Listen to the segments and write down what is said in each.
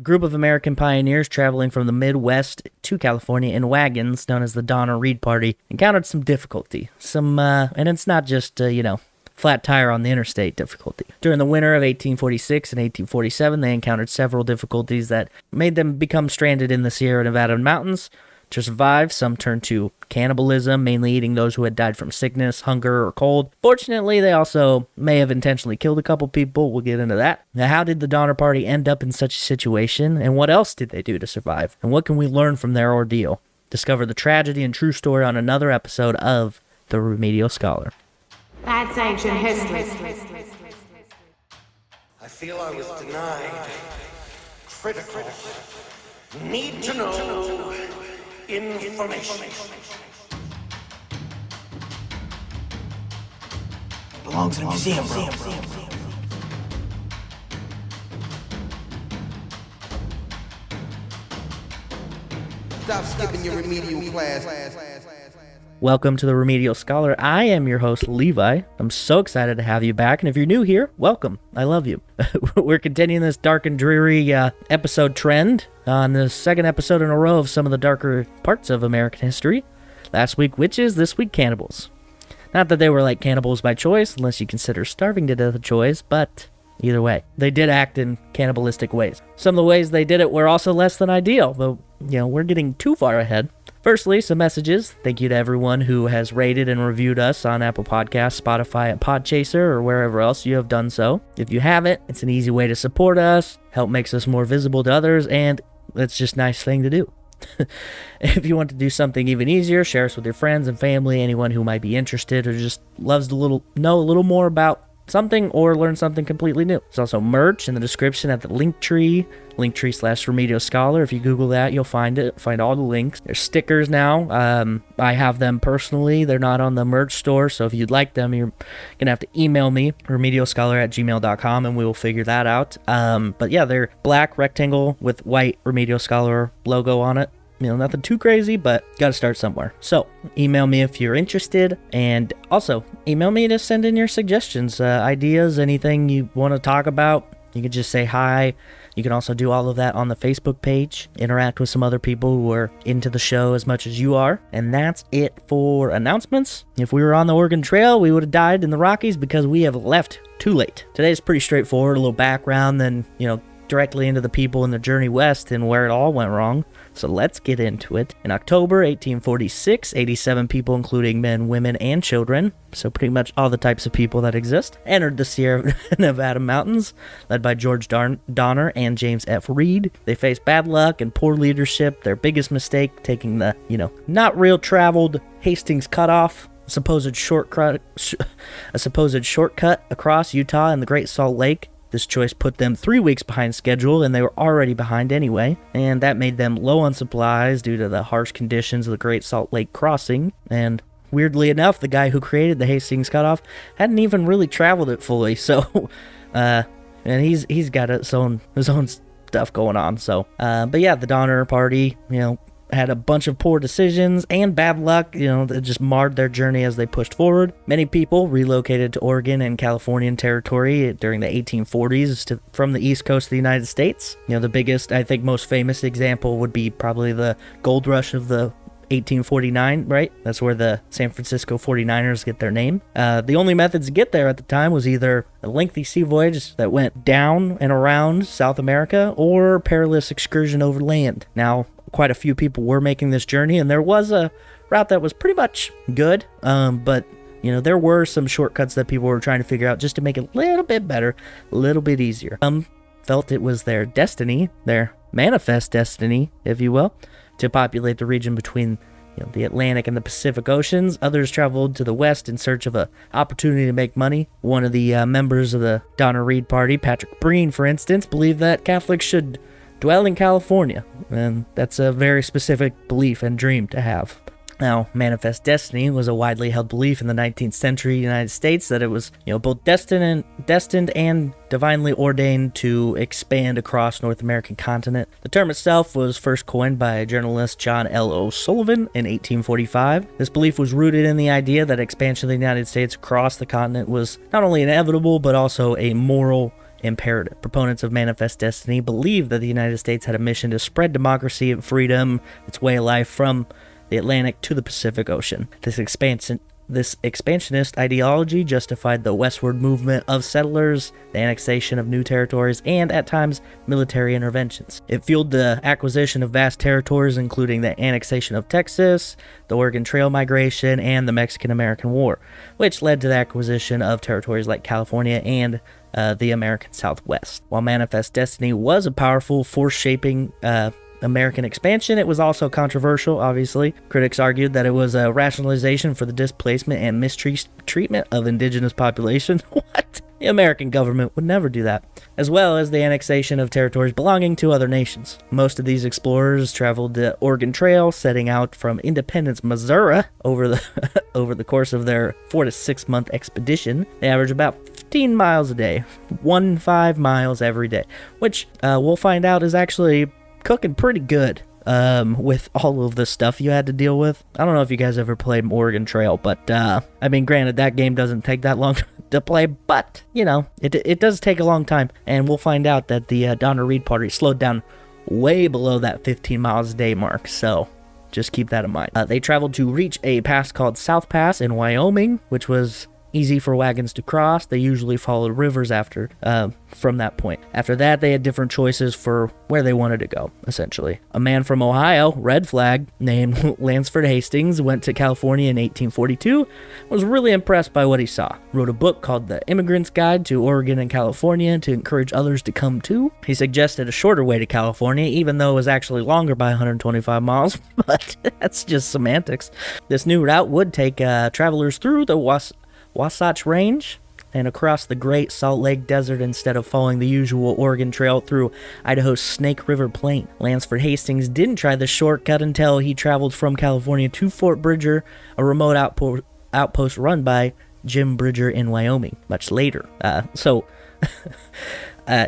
group of American pioneers traveling from the Midwest to California in wagons known as the Donner Reed Party encountered some difficulty. And it's not just, flat tire on the interstate difficulty. During the winter of 1846 and 1847, they encountered several difficulties that made them become stranded in the Sierra Nevada mountains. To survive, some turned to cannibalism, mainly eating those who had died from sickness, hunger, or cold. Fortunately, they also may have intentionally killed a couple people. We'll get into that. Now, how did the Donner Party end up in such a situation, and what else did they do to survive? And what can we learn from their ordeal? Discover the tragedy and true story on another episode of The Remedial Scholar. That's ancient history. I feel I was denied critical, need to know information. Belongs in a museum, bro. Stop skipping your remedial class. Welcome to the Remedial Scholar. I am your host, Levi. I'm so excited to have you back, and if you're new here, welcome. I love you. We're continuing this dark and dreary episode trend on the second episode in a row of some of the darker parts of American history. Last week, witches, this week, cannibals. Not that they were like cannibals by choice, unless you consider starving to death a choice, but either way, they did act in cannibalistic ways. Some of the ways they did it were also less than ideal, but, we're getting too far ahead. Firstly, some messages. Thank you to everyone who has rated and reviewed us on Apple Podcasts, Spotify, at Podchaser, or wherever else you have done so. If you haven't, it's an easy way to support us, help makes us more visible to others, and it's just a nice thing to do. If you want to do something even easier, share us with your friends and family, anyone who might be interested or just loves to know a little more about something or learn something completely new. There's also merch in the description at the linktree/Remedial Scholar. If you Google that, you'll find all the links. There's stickers now. I have them personally. They're not on the merch store, so if you'd like them, you're gonna have to email me, remedialscholar@gmail.com, and we will figure that out. But yeah, they're black rectangle with white Remedial Scholar logo on it. Nothing too crazy, but gotta start somewhere. So, email me if you're interested, and also, email me to send in your suggestions, ideas, anything you want to talk about. You can just say hi. You can also do all of that on the Facebook page, interact with some other people who are into the show as much as you are, and that's it for announcements. If we were on the Oregon Trail, we would have died in the Rockies because we have left too late. Today's pretty straightforward, a little background, then, directly into the people in the journey west and where it all went wrong. So let's get into it. In October 1846, 87 people, including men, women, and children, so pretty much all the types of people that exist, entered the Sierra Nevada mountains, led by George Donner and James F. Reed. They faced bad luck and poor leadership, their biggest mistake taking the, not real traveled Hastings Cutoff, a supposed shortcut across Utah and the Great Salt Lake. This choice put them 3 weeks behind schedule, and they were already behind anyway, and that made them low on supplies due to the harsh conditions of the Great Salt Lake crossing. And weirdly enough, the guy who created the Hastings Cutoff hadn't even really traveled it fully, so and he's got his own stuff going on. So but yeah, the Donner Party, had a bunch of poor decisions and bad luck, that just marred their journey as they pushed forward. Many people relocated to Oregon and Californian territory during the 1840s from the east coast of the United States. The biggest, I think most famous example would be probably the gold rush of the 1849, right? That's where the San Francisco 49ers get their name. The only methods to get there at the time was either a lengthy sea voyage that went down and around South America or perilous excursion over land. Now, quite a few people were making this journey, and there was a route that was pretty much good, but there were some shortcuts that people were trying to figure out just to make it a little bit better, a little bit easier. Felt it was their destiny, their manifest destiny, if you will, to populate the region between the Atlantic and the Pacific Oceans. Others traveled to the west in search of an opportunity to make money. One of the members of the Donner Reed Party, Patrick Breen, for instance, believed that Catholics should dwell in California, and that's a very specific belief and dream to have. Now, manifest destiny was a widely held belief in the 19th century United States that it was, both destined and divinely ordained to expand across North American continent. The term itself was first coined by journalist John L. O'Sullivan in 1845. This belief was rooted in the idea that expansion of the United States across the continent was not only inevitable, but also a moral imperative. Proponents of Manifest Destiny believe that the United States had a mission to spread democracy and freedom, its way of life, from the Atlantic to the Pacific Ocean. This expansionist ideology justified the westward movement of settlers, the annexation of new territories, and, at times, military interventions. It fueled the acquisition of vast territories, including the annexation of Texas, the Oregon Trail migration, and the Mexican-American War, which led to the acquisition of territories like California and the American Southwest. While Manifest Destiny was a powerful force shaping American expansion, it was also controversial, obviously. Critics argued that it was a rationalization for the displacement and mistreatment of indigenous populations. What? The American government would never do that. As well as the annexation of territories belonging to other nations. Most of these explorers traveled the Oregon Trail, setting out from Independence, Missouri, over the course of their 4 to 6 month expedition. They averaged about 15 miles a day, 15 miles every day, which we'll find out is actually cooking pretty good with all of the stuff you had to deal with. I don't know if you guys ever played Oregon Trail, but I mean, granted, that game doesn't take that long to play, but you know, it does take a long time, and we'll find out that the Donna Reed party slowed down way below that 15 miles a day mark, so just keep that in mind. They traveled to reach a pass called South Pass in Wyoming, which was easy for wagons to cross. They usually followed rivers from that point. After that, they had different choices for where they wanted to go, essentially. A man from Ohio, red flag, named Lansford Hastings, went to California in 1842, was really impressed by what he saw. Wrote a book called The Immigrant's Guide to Oregon and California to encourage others to come too. He suggested a shorter way to California, even though it was actually longer by 125 miles, but that's just semantics. This new route would take travelers through the Wasatch Range and across the Great Salt Lake Desert instead of following the usual Oregon Trail through Idaho's Snake River Plain. Lansford Hastings didn't try the shortcut until he traveled from California to Fort Bridger, a remote outpost run by Jim Bridger in Wyoming, much later.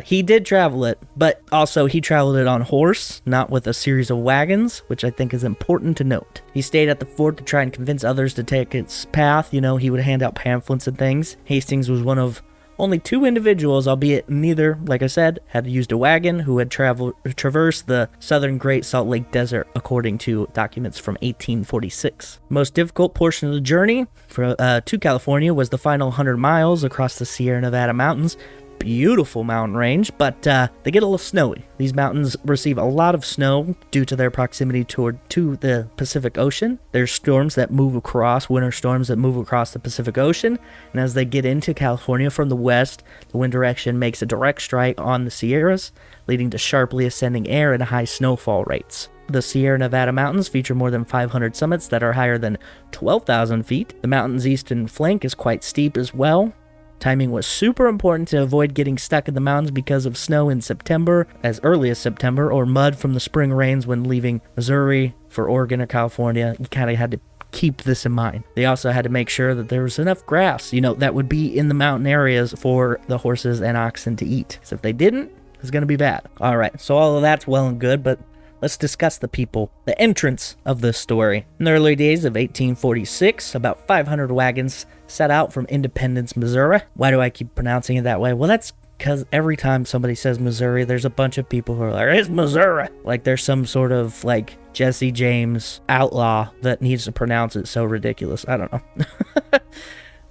He did travel it, but also he traveled it on horse, not with a series of wagons, which I think is important to note. He stayed at the fort to try and convince others to take its path. You know, he would hand out pamphlets and things. Hastings was one of only 2 individuals, albeit neither, like I said, had used a wagon, who had traversed the southern Great Salt Lake Desert, according to documents from 1846. Most difficult portion of the journey to California was the final 100 miles across the Sierra Nevada mountains. Beautiful mountain range, but they get a little snowy. These mountains receive a lot of snow due to their proximity to the Pacific Ocean. There's storms that move across, winter storms that move across the Pacific Ocean, and as they get into California from the west, the wind direction makes a direct strike on the Sierras, leading to sharply ascending air and high snowfall rates. The Sierra Nevada mountains feature more than 500 summits that are higher than 12,000 feet. The mountain's eastern flank is quite steep as well. Timing was super important to avoid getting stuck in the mountains because of snow in September, as early as September, or mud from the spring rains when leaving Missouri for Oregon or California. You kind of had to keep this in mind. They also had to make sure that there was enough grass, that would be in the mountain areas for the horses and oxen to eat. So if they didn't, it's going to be bad. All right, so all of that's well and good, but let's discuss the people, the entrance of this story. In the early days of 1846, about 500 wagons set out from Independence, Missouri. Why do I keep pronouncing it that way? Well, that's because every time somebody says Missouri, there's a bunch of people who are like, it's Missouri. Like there's some sort of like Jesse James outlaw that needs to pronounce it so ridiculous. I don't know.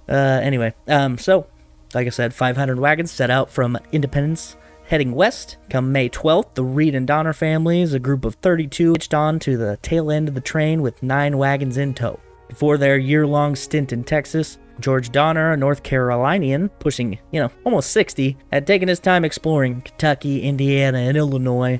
Anyway, so like I said, 500 wagons set out from Independence, heading west. Come May 12th, the Reed and Donner families, a group of 32, hitched on to the tail end of the train with 9 wagons in tow. Before their year-long stint in Texas, George Donner, a North Carolinian, pushing, almost 60, had taken his time exploring Kentucky, Indiana, and Illinois.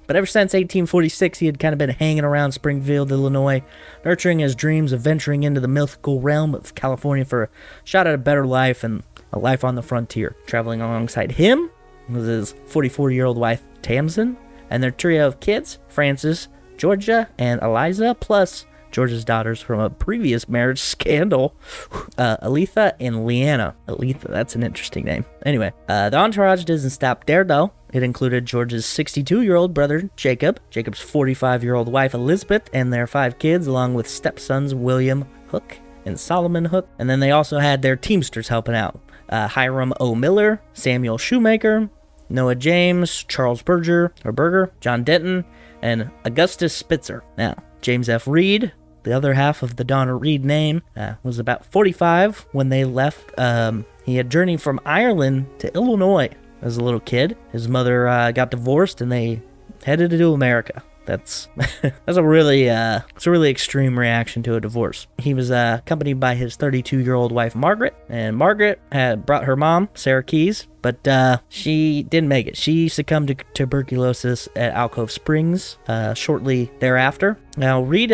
But ever since 1846, he had kind of been hanging around Springfield, Illinois, nurturing his dreams of venturing into the mythical realm of California for a shot at a better life and a life on the frontier. Traveling alongside him was his 44-year-old wife, Tamsin, and their trio of kids, Francis, Georgia, and Eliza, plus George's daughters from a previous marriage scandal, Aletha and Leanna. Aletha, that's an interesting name. Anyway, the entourage doesn't stop there, though. It included George's 62-year-old brother, Jacob, Jacob's 45-year-old wife, Elizabeth, and their 5 kids, along with stepsons William Hook and Solomon Hook. And then they also had their teamsters helping out. Hiram O. Miller, Samuel Shoemaker, Noah James, Charles Berger, John Denton, and Augustus Spitzer. Now, James F. Reed, the other half of the Donna Reed name, was about 45 when they left. He had journeyed from Ireland to Illinois as a little kid. His mother got divorced, and they headed to America. That's a really extreme reaction to a divorce. He was accompanied by his 32-year-old wife Margaret, and Margaret had brought her mom Sarah Keyes, but she didn't make it. She succumbed to tuberculosis at Alcove Springs shortly thereafter. Now Reed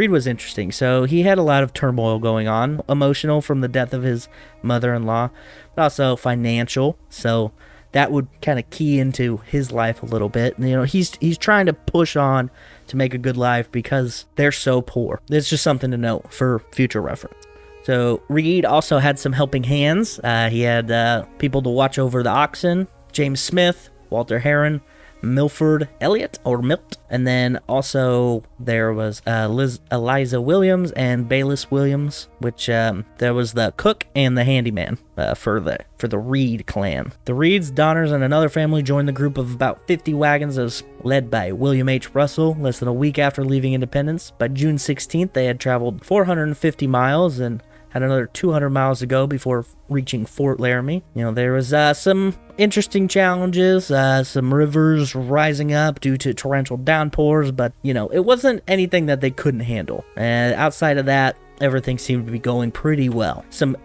was interesting. So he had a lot of turmoil going on, emotional from the death of his mother-in-law, but also financial. So that would kind of key into his life a little bit. You know, he's trying to push on to make a good life because they're so poor. It's just something to note for future reference. So Reed also had some helping hands. He had people to watch over the oxen: James Smith, Walter Heron, Milford Elliott, or Milt, and then also there was Eliza Williams and Bayless Williams, which there was the cook and the handyman for the Reed clan. The Reeds, Donners, and another family joined the group of about 50 wagons as led by William H. Russell less than a week after leaving Independence. By June 16th, they had traveled 450 miles and had another 200 miles to go before reaching Fort Laramie. You know, there was some interesting challenges, some rivers rising up due to torrential downpours, but, you know, it wasn't anything that they couldn't handle. And outside of that, everything seemed to be going pretty well. Some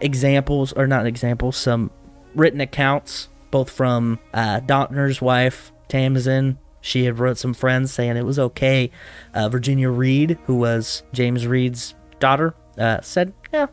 written accounts, both from Donner's wife, Tamsin. She had wrote some friends saying it was okay. Virginia Reed, who was James Reed's daughter, said, yeah,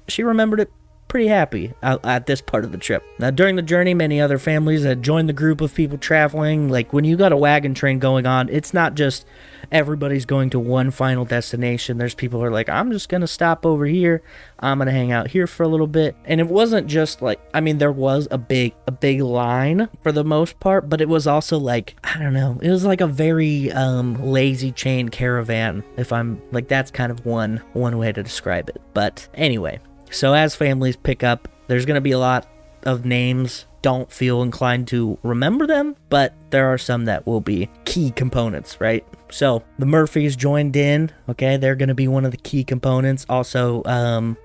she remembered it pretty happy at this part of the trip. Now, during the journey, many other families had joined the group of people traveling. Like, when you got a wagon train going on, it's not just everybody's going to one final destination. There's people who are like, I'm just going to stop over here. I'm going to hang out here for a little bit. And it wasn't just like, I mean, there was a big line for the most part, but it was also like, I don't know, it was like a very lazy chain caravan, if I'm like, that's kind of one way to describe it. But anyway, so as families pick up, there's going to be a lot of names. Don't feel inclined to remember them, but there are some that will be key components, right? So the Murphys joined in. Okay, they're going to be one of the key components. Also,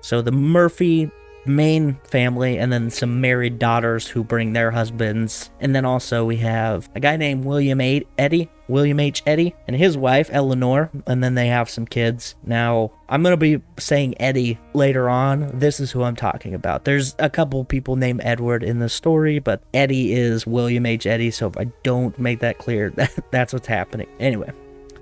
so the Murphy main family, and then some married daughters who bring their husbands. And then also we have a guy named William H. Eddy, and his wife, Eleanor, and then they have some kids. Now, I'm going to be saying Eddie later on. This is who I'm talking about. There's a couple people named Edward in the story, but Eddie is William H. Eddy, so if I don't make that clear, that's what's happening. Anyway,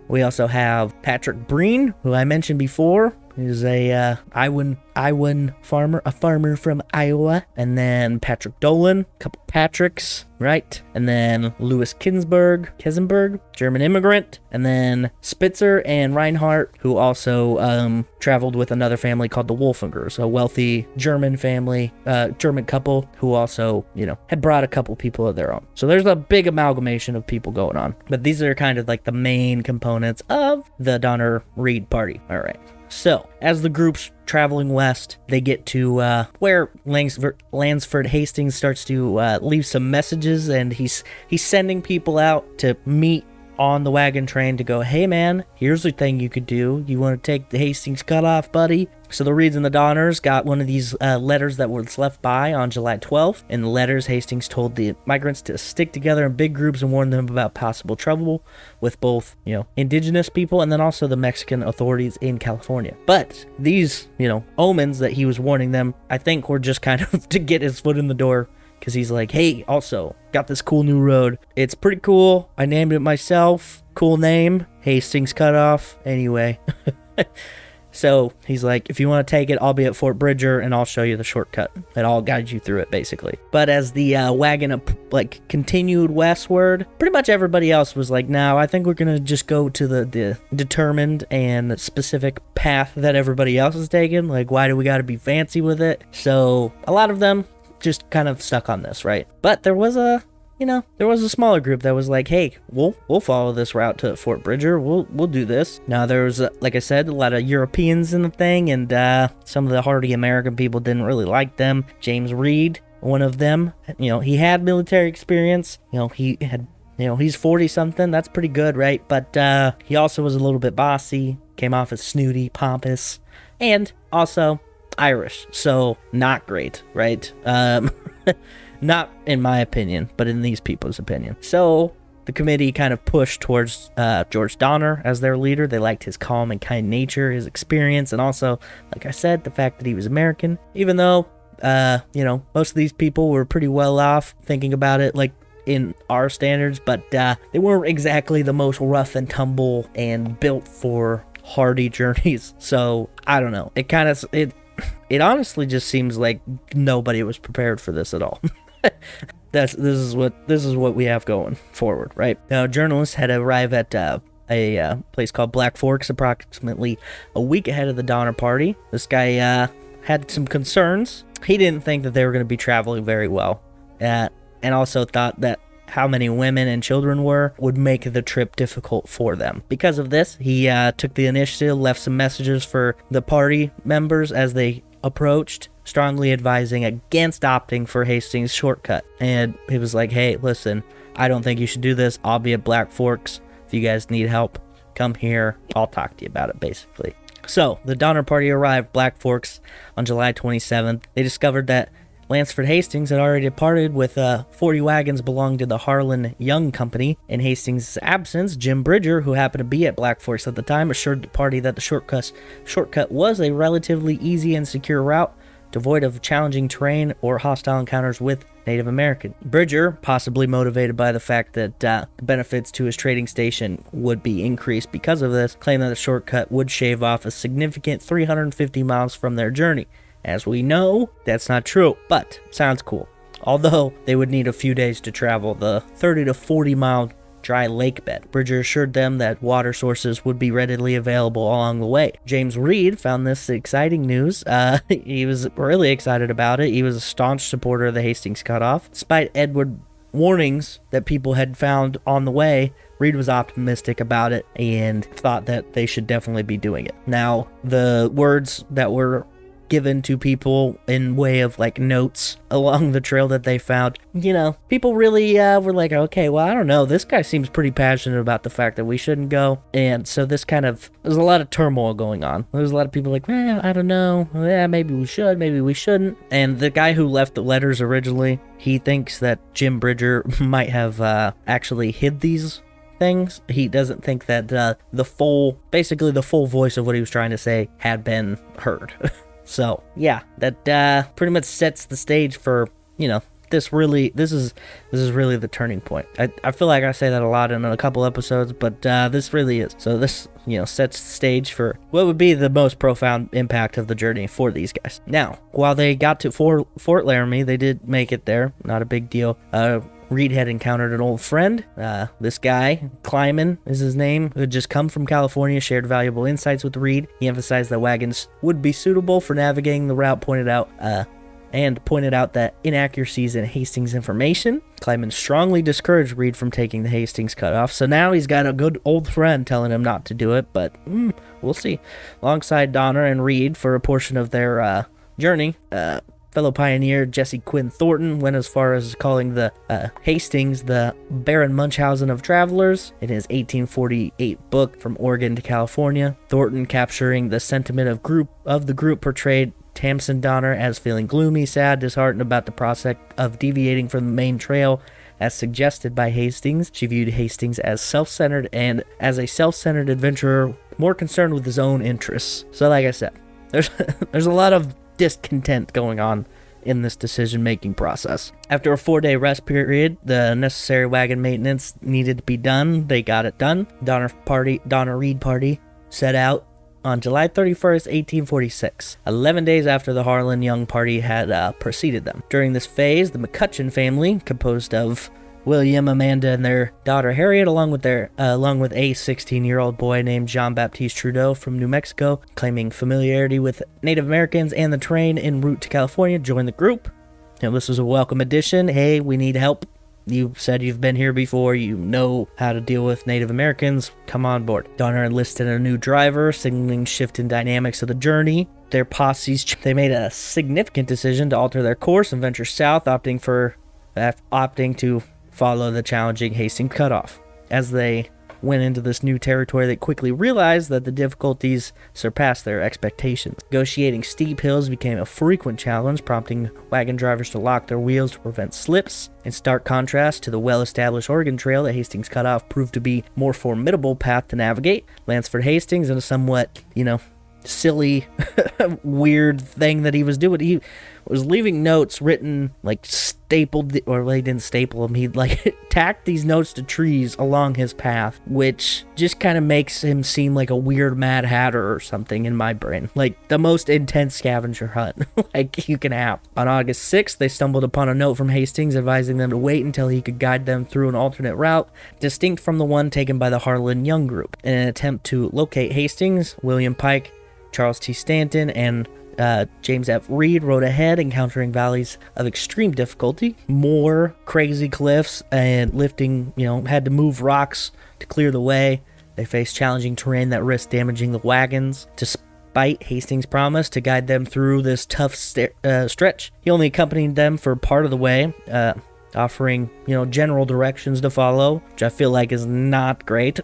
we also have Patrick Breen, who I mentioned before. He's a Iowan farmer, a farmer from Iowa. And then Patrick Dolan, a couple Patricks, right? And then Louis Kesenberg, German immigrant. And then Spitzer and Reinhardt, who also traveled with another family called the Wolfingers, a wealthy German family, German couple who also, you know, had brought a couple people of their own. So there's a big amalgamation of people going on. But these are kind of like the main components of the Donner Reed party. All right. So, as the group's traveling west, they get to where Lansford Hastings starts to leave some messages, and he's sending people out to meet on the wagon train to go, hey man, here's the thing you could do. You want to take the Hastings cutoff, buddy? So the Reeds and the Donners got one of these letters that was left by on July 12th. In the letters, Hastings told the migrants to stick together in big groups and warned them about possible trouble with both, you know, indigenous people and then also the Mexican authorities in California. But these, you know, omens that he was warning them, I think were just kind of to get his foot in the door. Because he's like, hey, also, got this cool new road. It's pretty cool. I named it myself. Cool name. Hastings Cutoff. Anyway. So he's like, if you want to take it, I'll be at Fort Bridger and I'll show you the shortcut. And I'll guide you through it, basically. But as the wagon continued westward, pretty much everybody else was like, no, I think we're going to just go to the determined and specific path that everybody else is taking. Like, why do we got to be fancy with it? So a lot of them just kind of stuck on this, right? But there was a there was a smaller group that was like, hey, we'll follow this route to Fort Bridger. We'll do this. Now, there was, like I said, a lot of Europeans in the thing, and some of the hardy American people didn't really like them. James Reed, one of them, he had military experience. He had, he's 40-something. That's pretty good, right? But he also was a little bit bossy, came off as snooty, pompous, and also Irish. So, not great, right? Not in my opinion, but in these people's opinion. So, the committee kind of pushed towards George Donner as their leader. They liked his calm and kind nature, his experience, and also, like I said, the fact that he was American. Even though, most of these people were pretty well off, thinking about it, like, in our standards, but they weren't exactly the most rough and tumble and built for hardy journeys. So, I don't know. It honestly just seems like nobody was prepared for this at all. This is what we have going forward, right? Now, journalists had arrived at a place called Black Forks approximately a week ahead of the Donner Party. This guy had some concerns. He didn't think that they were going to be traveling very well, and also thought that how many women and children would make the trip difficult for them. Because of this, he took the initiative, left some messages for the party members as they approached, strongly advising against opting for Hastings' shortcut. And he was like, hey, listen, I don't think you should do this. I'll be at Black Forks. If you guys need help, come here. I'll talk to you about it, basically. So, the Donner Party arrived Black Forks on July 27th. They discovered that Lansford Hastings had already departed with 40 wagons belonging to the Harlan Young Company. In Hastings' absence, Jim Bridger, who happened to be at Black Forks at the time, assured the party that the shortcut was a relatively easy and secure route, devoid of challenging terrain or hostile encounters with Native Americans. Bridger, possibly motivated by the fact that the benefits to his trading station would be increased because of this, claimed that the shortcut would shave off a significant 350 miles from their journey. As we know, that's not true, but sounds cool. Although they would need a few days to travel the 30 to 40 mile dry lake bed. Bridger assured them that water sources would be readily available along the way. James Reed found this exciting news. He was really excited about it. He was a staunch supporter of the Hastings cutoff. Despite Edward warnings that people had found on the way, Reed was optimistic about it and thought that they should definitely be doing it. Now, the words that were given to people in way of like notes along the trail that they found, people really were like, okay, well, I don't know, this guy seems pretty passionate about the fact that we shouldn't go. And so there's a lot of turmoil going on. There's a lot of people like, I don't know, maybe we should, maybe we shouldn't. And the guy who left the letters originally, he thinks that Jim Bridger might have actually hid these things. He doesn't think that the full voice of what he was trying to say had been heard. So, yeah, that pretty much sets the stage for, this is really the turning point. I feel like I say that a lot in a couple episodes, but this really is. So this, sets the stage for what would be the most profound impact of the journey for these guys. Now, while they got to Fort Laramie, they did make it there. Not a big deal. Reed had encountered an old friend. This guy, Kleiman is his name, who had just come from California, shared valuable insights with Reed. He emphasized that wagons would be suitable for navigating the route, pointed out that inaccuracies in Hastings information. Kleiman strongly discouraged Reed from taking the Hastings cutoff, so now he's got a good old friend telling him not to do it, but we'll see. Alongside Donner and Reed for a portion of their journey, fellow pioneer Jesse Quinn Thornton went as far as calling the Hastings the Baron Munchausen of travelers in his 1848 book From Oregon to California. Thornton, capturing the sentiment of the group, portrayed Tamsin Donner as feeling gloomy, sad, disheartened about the prospect of deviating from the main trail as suggested by Hastings. She viewed Hastings as self-centered and as a self-centered adventurer more concerned with his own interests. So like I said, there's a lot of discontent going on in this decision-making process. After a 4-day rest period, the necessary wagon maintenance needed to be done. They got it done. Donner Reed party set out on July 31st, 1846, 11 days after the Harlan Young party had preceded them. During this phase, the McCutcheon family, composed of William, Amanda, and their daughter Harriet, along with a 16-year-old boy named Jean-Baptiste Trudeau from New Mexico, claiming familiarity with Native Americans and the terrain en route to California, joined the group. This was a welcome addition. Hey, we need help. you said you've been here before, you know how to deal with Native Americans, come on board. Donner enlisted a new driver, signaling shift in dynamics of the journey. Their posses, they made a significant decision to alter their course and venture south, opting to follow the challenging Hastings cutoff. As they went into this new territory, they quickly realized that the difficulties surpassed their expectations. Negotiating steep hills became a frequent challenge, prompting wagon drivers to lock their wheels to prevent slips. In stark contrast to the well-established Oregon Trail, the Hastings Cutoff proved to be a more formidable path to navigate. Lansford Hastings, in a somewhat, silly, weird thing that he was doing, he was leaving notes written, stapled, or they didn't staple them, he tacked these notes to trees along his path, which just kind of makes him seem like a weird Mad Hatter or something in my brain. The most intense scavenger hunt you can have. On August 6th, they stumbled upon a note from Hastings advising them to wait until he could guide them through an alternate route, distinct from the one taken by the Harlan Young group. In an attempt to locate Hastings, William Pike, Charles T. Stanton, and James F. Reed rode ahead, encountering valleys of extreme difficulty, more crazy cliffs, and had to move rocks to clear the way. They faced challenging terrain that risked damaging the wagons. Despite Hastings' promise to guide them through this tough stretch, he only accompanied them for part of the way, offering, general directions to follow, which I feel like is not great.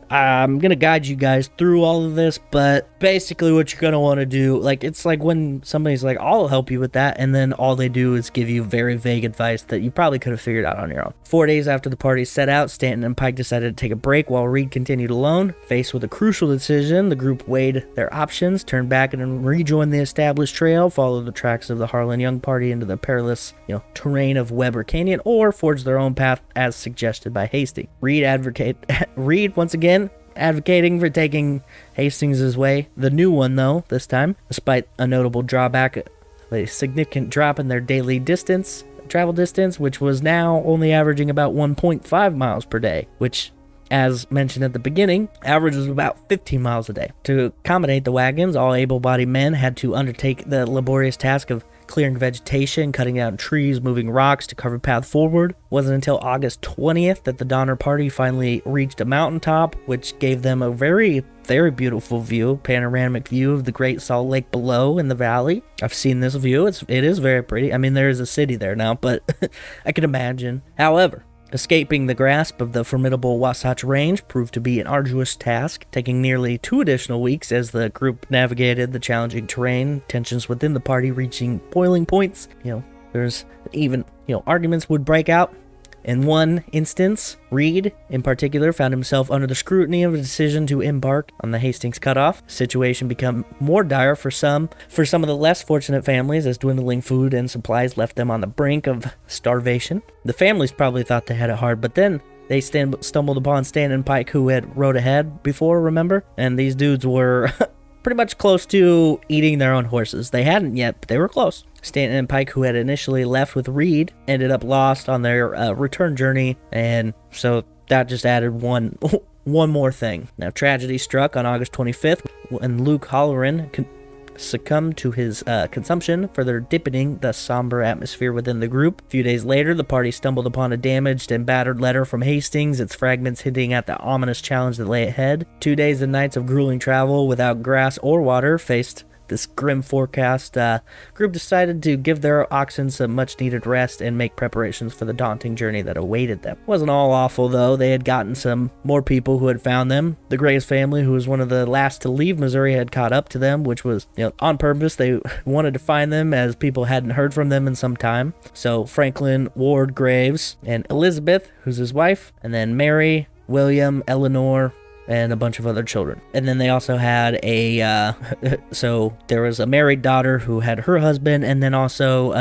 I'm going to guide you guys through all of this, but basically what you're going to want to do, it's like when somebody's like, I'll help you with that, and then all they do is give you very vague advice that you probably could have figured out on your own. 4 days after the party set out, Stanton and Pike decided to take a break while Reed continued alone. Faced with a crucial decision, the group weighed their options, turned back and rejoined the established trail, followed the tracks of the Harlan Young party into the perilous, terrain of Weber Canyon, or forge their own path as suggested by Hastings. Reed once again advocating for taking Hastings' way. The new one, though, this time, despite a notable drawback, a significant drop in their daily travel distance, which was now only averaging about 1.5 miles per day, which, as mentioned at the beginning, averages about 15 miles a day. To accommodate the wagons, all able-bodied men had to undertake the laborious task of clearing vegetation, cutting down trees, moving rocks to cover path forward. It wasn't until August 20th that the Donner Party finally reached a mountaintop, which gave them a very, very beautiful view, panoramic view of the Great Salt Lake below in the valley. I've seen this view. It is very pretty. I mean, there is a city there now, but I can imagine. However, escaping the grasp of the formidable Wasatch Range proved to be an arduous task, taking nearly 2 additional weeks as the group navigated the challenging terrain, tensions within the party reaching boiling points. There's even, arguments would break out. In one instance, Reed, in particular, found himself under the scrutiny of a decision to embark on the Hastings Cutoff. The situation became more dire for some of the less fortunate families, as dwindling food and supplies left them on the brink of starvation. The families probably thought they had it hard, but then they stumbled upon Stanton and Pike, who had rode ahead before, remember? And these dudes were pretty much close to eating their own horses. They hadn't yet, but they were close. Stanton and Pike, who had initially left with Reed, ended up lost on their return journey, and so that just added one more thing. Now, tragedy struck on August 25th when Luke Halloran succumbed to his consumption, further deepening the somber atmosphere within the group. A few days later, the party stumbled upon a damaged and battered letter from Hastings, its fragments hinting at the ominous challenge that lay ahead. 2 days and nights of grueling travel without grass or water faced this grim forecast. Group decided to give their oxen some much-needed rest and make preparations for the daunting journey that awaited them. It wasn't all awful, though. They had gotten some more people who had found them. The Graves family, who was one of the last to leave Missouri, had caught up to them, which was, on purpose. They wanted to find them as people hadn't heard from them in some time. So Franklin Ward Graves and Elizabeth, who's his wife, and then Mary, William, Eleanor, and a bunch of other children. And then they also had so there was a married daughter who had her husband, and then also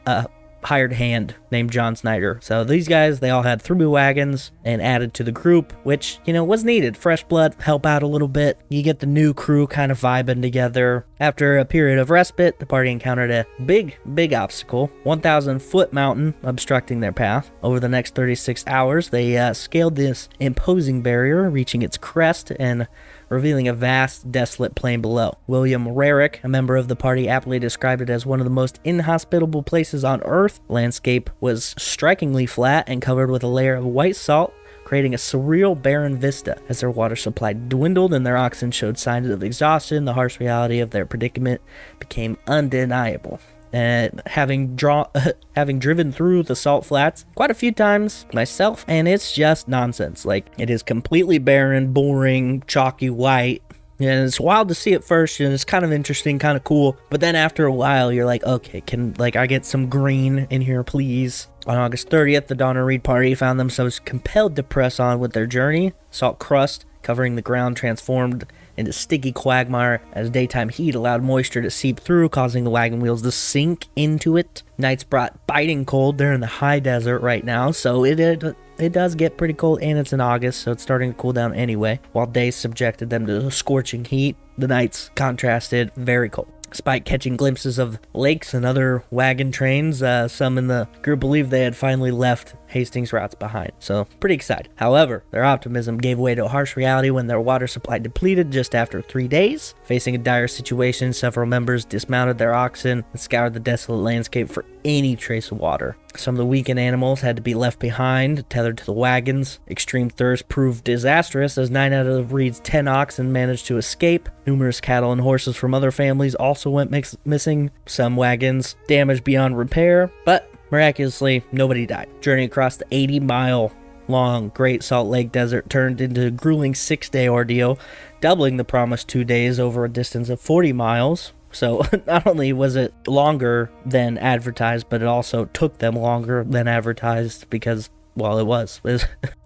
a hired hand named John Snyder. So these guys, they all had 3 wagons and added to the group, which, was needed. Fresh blood, help out a little bit. You get the new crew kind of vibing together. After a period of respite, the party encountered a big obstacle, 1,000-foot mountain obstructing their path. Over the next 36 hours, they scaled this imposing barrier, reaching its crest and revealing a vast, desolate plain below. William Rarick, a member of the party, aptly described it as one of the most inhospitable places on Earth. The landscape was strikingly flat and covered with a layer of white salt, creating a surreal, barren vista. As their water supply dwindled and their oxen showed signs of exhaustion, the harsh reality of their predicament became undeniable. And having driven through the salt flats quite a few times myself, and it's just nonsense. Like, it is completely barren, boring, chalky white. And it's wild to see at first, and it's kind of interesting, kind of cool. But then after a while, you're like, okay, can I get some green in here, please? On August 30th, the Donner Reed party found themselves compelled to press on with their journey. Salt crust covering the ground transformed into sticky quagmire as daytime heat allowed moisture to seep through, causing the wagon wheels to sink into it. Nights brought biting cold. They're in the high desert right now, so it does get pretty cold, and it's in August, so it's starting to cool down anyway. While days subjected them to scorching heat, the nights contrasted very cold. Despite catching glimpses of lakes and other wagon trains, some in the group believed they had finally left Hastings routes behind, so pretty excited. However, their optimism gave way to a harsh reality when their water supply depleted just after 3 days. Facing a dire situation, several members dismounted their oxen and scoured the desolate landscape for any trace of water. Some of the weakened animals had to be left behind, tethered to the wagons. Extreme thirst proved disastrous as 9 out of Reed's 10 oxen managed to escape. Numerous cattle and horses from other families also went missing. Some wagons damaged beyond repair, but miraculously, nobody died. Journey across the 80-mile-long Great Salt Lake Desert turned into a grueling 6-day ordeal, doubling the promised 2 days over a distance of 40 miles. So not only was it longer than advertised, but it also took them longer than advertised because, well, it was.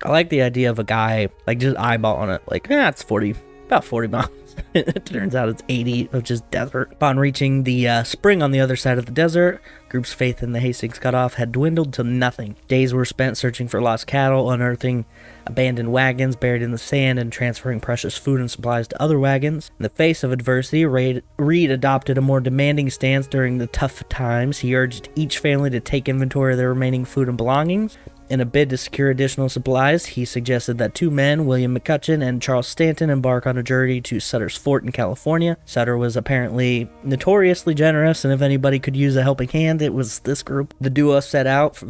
I like the idea of a guy, like, just eyeballing it. Like, it's about 40 miles. It turns out it's 80 of just desert. Upon reaching the spring on the other side of the desert, group's faith in the Hastings cutoff had dwindled to nothing. Days were spent searching for lost cattle, unearthing abandoned wagons buried in the sand, and transferring precious food and supplies to other wagons. In the face of adversity, Reed adopted a more demanding stance during the tough times. He urged each family to take inventory of their remaining food and belongings. In a bid to secure additional supplies, he suggested that 2 men, William McCutcheon and Charles Stanton, embark on a journey to Sutter's Fort in California. Sutter was apparently notoriously generous, and if anybody could use a helping hand, it was this group. The duo set out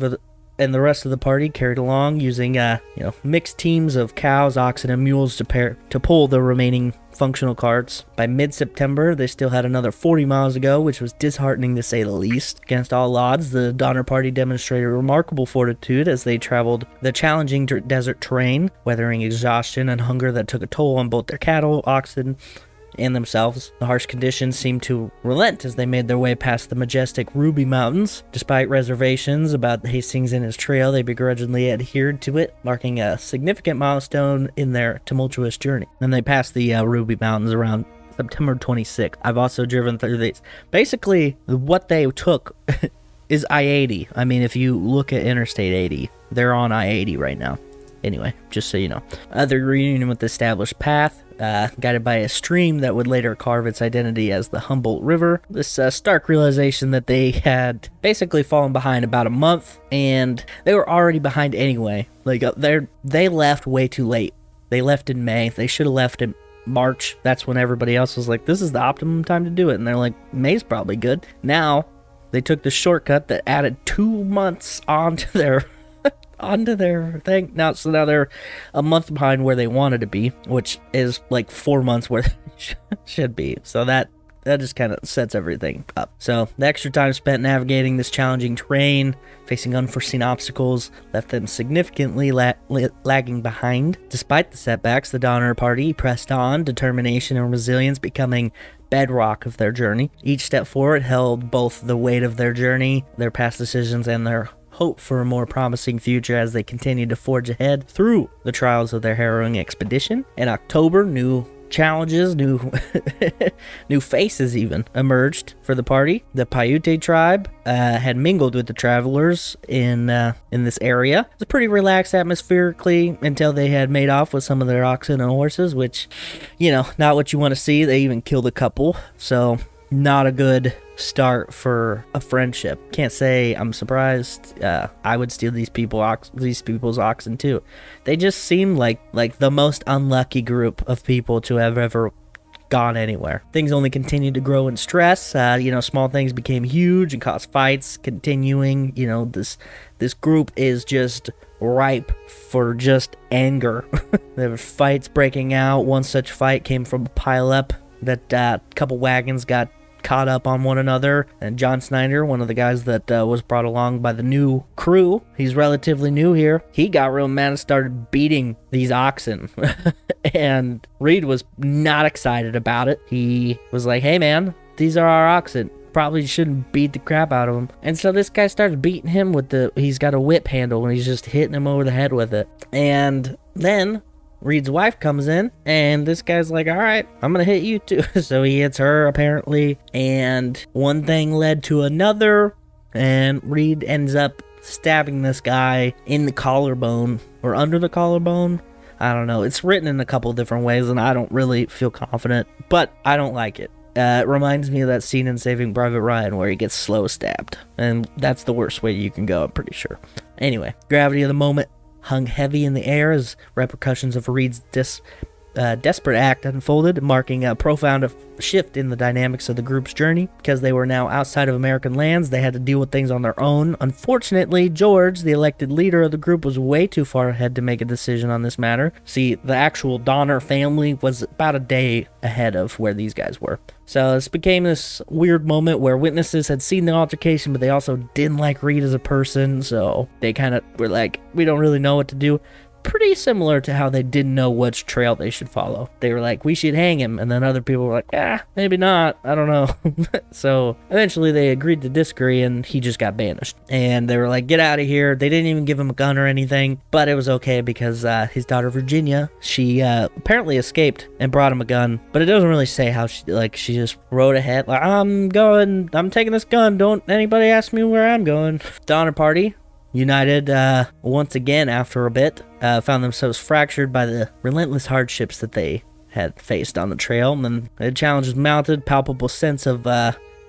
and the rest of the party carried along using mixed teams of cows, oxen, and mules to pull the remaining functional carts. By mid-September, they still had another 40 miles to go, which was disheartening to say the least. Against all odds, the Donner Party demonstrated remarkable fortitude as they traveled the challenging desert terrain, weathering exhaustion and hunger that took a toll on both their cattle, oxen, and themselves. The harsh conditions seemed to relent as they made their way past the majestic Ruby Mountains. Despite reservations about Hastings and his trail, they begrudgingly adhered to it, marking a significant milestone in their tumultuous journey. And they passed the Ruby Mountains around September 26th. I've also driven through these. Basically, what they took is I-80. I mean, if you look at Interstate 80, they're on I-80 right now. Anyway, just so you know. Other reunion with the established path, guided by a stream that would later carve its identity as the Humboldt River. This stark realization that they had basically fallen behind about a month, and they were already behind anyway. Like, they left way too late. They left in May. They should have left in March. That's when everybody else was like, this is the optimum time to do it. And they're like, May's probably good. Now, they took the shortcut that added 2 months onto their thing. Now they're a month behind where they wanted to be, which is like 4 months where they should be. So that just kind of sets everything up. So the extra time spent navigating this challenging terrain, facing unforeseen obstacles, left them significantly lagging behind. Despite the setbacks, the Donner Party pressed on, determination and resilience becoming bedrock of their journey. Each step forward held both the weight of their journey, their past decisions, and their hope for a more promising future as they continued to forge ahead through the trials of their harrowing expedition. In October, new challenges, new faces even emerged for the party. The Paiute tribe had mingled with the travelers in this area. It was pretty relaxed atmospherically until they had made off with some of their oxen and horses, which, not what you want to see. They even killed a couple. So not a good start for a friendship. Can't say I'm surprised. I would steal these people's oxen too. They just seem like the most unlucky group of people to have ever gone anywhere. Things only continued to grow in stress. Small things became huge and caused fights. Continuing, this group is just ripe for just anger. There were fights breaking out. One such fight came from a pile-up that a couple wagons got caught up on one another, and John Snyder, one of the guys that was brought along by the new crew, he's relatively new here, he got real mad and started beating these oxen. And Reed was not excited about it. He was like, hey man, these are our oxen, probably shouldn't beat the crap out of them. And so this guy started beating him with he's got a whip handle and he's just hitting him over the head with it. And then Reed's wife comes in, and this guy's like, all right, I'm gonna hit you too. So he hits her, apparently, and one thing led to another, and Reed ends up stabbing this guy in the collarbone, or under the collarbone. I don't know. It's written in a couple different ways, and I don't really feel confident, but I don't like it. It reminds me of that scene in Saving Private Ryan where he gets slow stabbed, and that's the worst way you can go, I'm pretty sure. Anyway, gravity of the moment hung heavy in the air as repercussions of Reed's desperate act unfolded, marking a profound shift in the dynamics of the group's journey. Because they were now outside of American lands, they had to deal with things on their own. Unfortunately, George, the elected leader of the group, was way too far ahead to make a decision on this matter. See, the actual Donner family was about a day ahead of where these guys were. So this became this weird moment where witnesses had seen the altercation, but they also didn't like Reed as a person, so they kind of were like, we don't really know what to do. Pretty similar to how they didn't know which trail they should follow. They were like, we should hang him, and then other people were like, maybe not, I don't know. So eventually they agreed to disagree, and he just got banished. And they were like, get out of here. They didn't even give him a gun or anything, but it was okay because his daughter Virginia, she apparently escaped and brought him a gun, but it doesn't really say how she just rode ahead, like, I'm taking this gun, don't anybody ask me where I'm going. Donner Party united once again after a bit, found themselves fractured by the relentless hardships that they had faced on the trail, and then the challenges mounted. Palpable sense of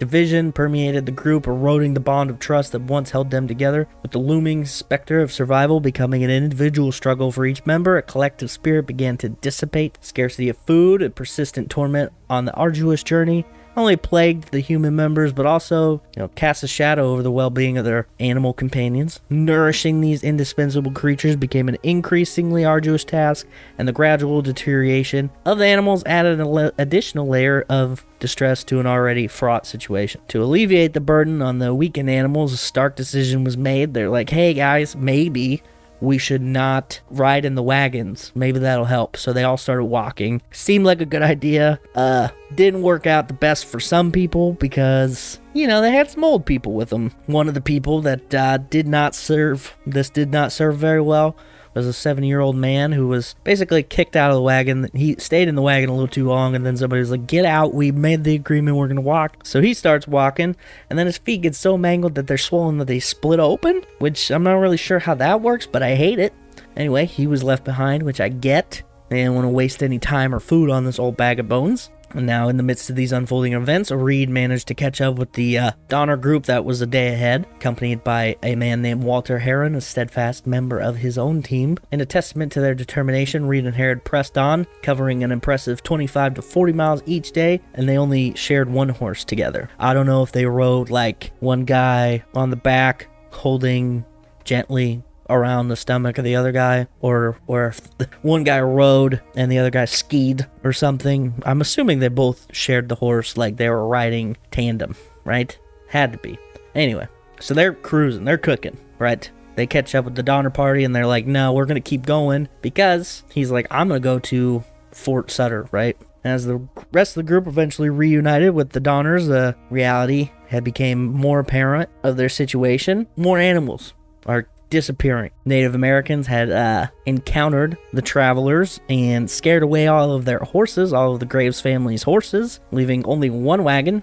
division permeated the group, eroding the bond of trust that once held them together. With the looming specter of survival becoming an individual struggle for each member, a collective spirit began to dissipate. Scarcity of food and persistent torment on the arduous journey only plagued the human members, but also, cast a shadow over the well-being of their animal companions. Nourishing these indispensable creatures became an increasingly arduous task, and the gradual deterioration of the animals added an additional layer of distress to an already fraught situation. To alleviate the burden on the weakened animals, a stark decision was made. They're like, hey guys, maybe we should not ride in the wagons. Maybe that'll help. So they all started walking. Seemed like a good idea. Didn't work out the best for some people because, they had some old people with them. One of the people that did not serve very well was a 7-year-old man who was basically kicked out of the wagon. He stayed in the wagon a little too long, and then somebody was like, get out, we made the agreement, we're gonna walk. So he starts walking, and then his feet get so mangled that they're swollen that they split open, which I'm not really sure how that works, but I hate it. Anyway, he was left behind, which I get. They didn't want to waste any time or food on this old bag of bones. And now, in the midst of these unfolding events, Reed managed to catch up with the Donner group that was a day ahead, accompanied by a man named Walter Heron, a steadfast member of his own team. In a testament to their determination, Reed and Heron pressed on, covering an impressive 25 to 40 miles each day, and they only shared one horse together. I don't know if they rode like one guy on the back, holding gently around the stomach of the other guy, or if one guy rode and the other guy skied or something. I'm assuming they both shared the horse, like they were riding tandem, right? Had to be. Anyway, so they're cruising, they're cooking, right? They catch up with the Donner Party and they're like, no, we're gonna keep going, because he's like, I'm gonna go to Fort Sutter, right? As the rest of the group eventually reunited with the Donners, the reality had become more apparent of their situation. More animals are disappearing. Native Americans had encountered the travelers and scared away all of their horses, all of the Graves family's horses, leaving only one wagon,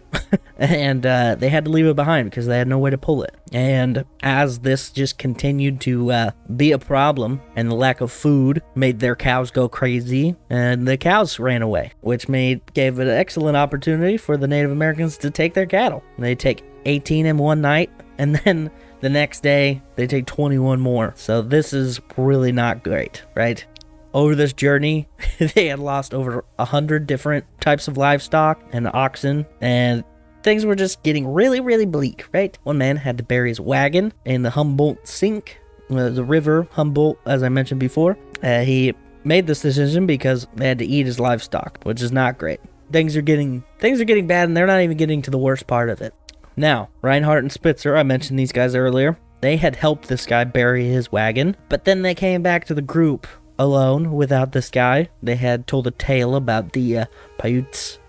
and they had to leave it behind because they had no way to pull it. And as this just continued to be a problem, and the lack of food made their cows go crazy, and the cows ran away, which gave an excellent opportunity for the Native Americans to take their cattle. They take 18 in one night, and then the next day they take 21 more. So this is really not great, right? Over this journey, they had lost over 100 different types of livestock and oxen, and things were just getting really, really bleak, right? One man had to bury his wagon in the Humboldt Sink, the river Humboldt, as I mentioned before. He made this decision because they had to eat his livestock, which is not great. Things are getting bad, and they're not even getting to the worst part of it. Now, Reinhardt and Spitzer, I mentioned these guys earlier, they had helped this guy bury his wagon, but then they came back to the group alone without this guy. They had told a tale about the Paiutes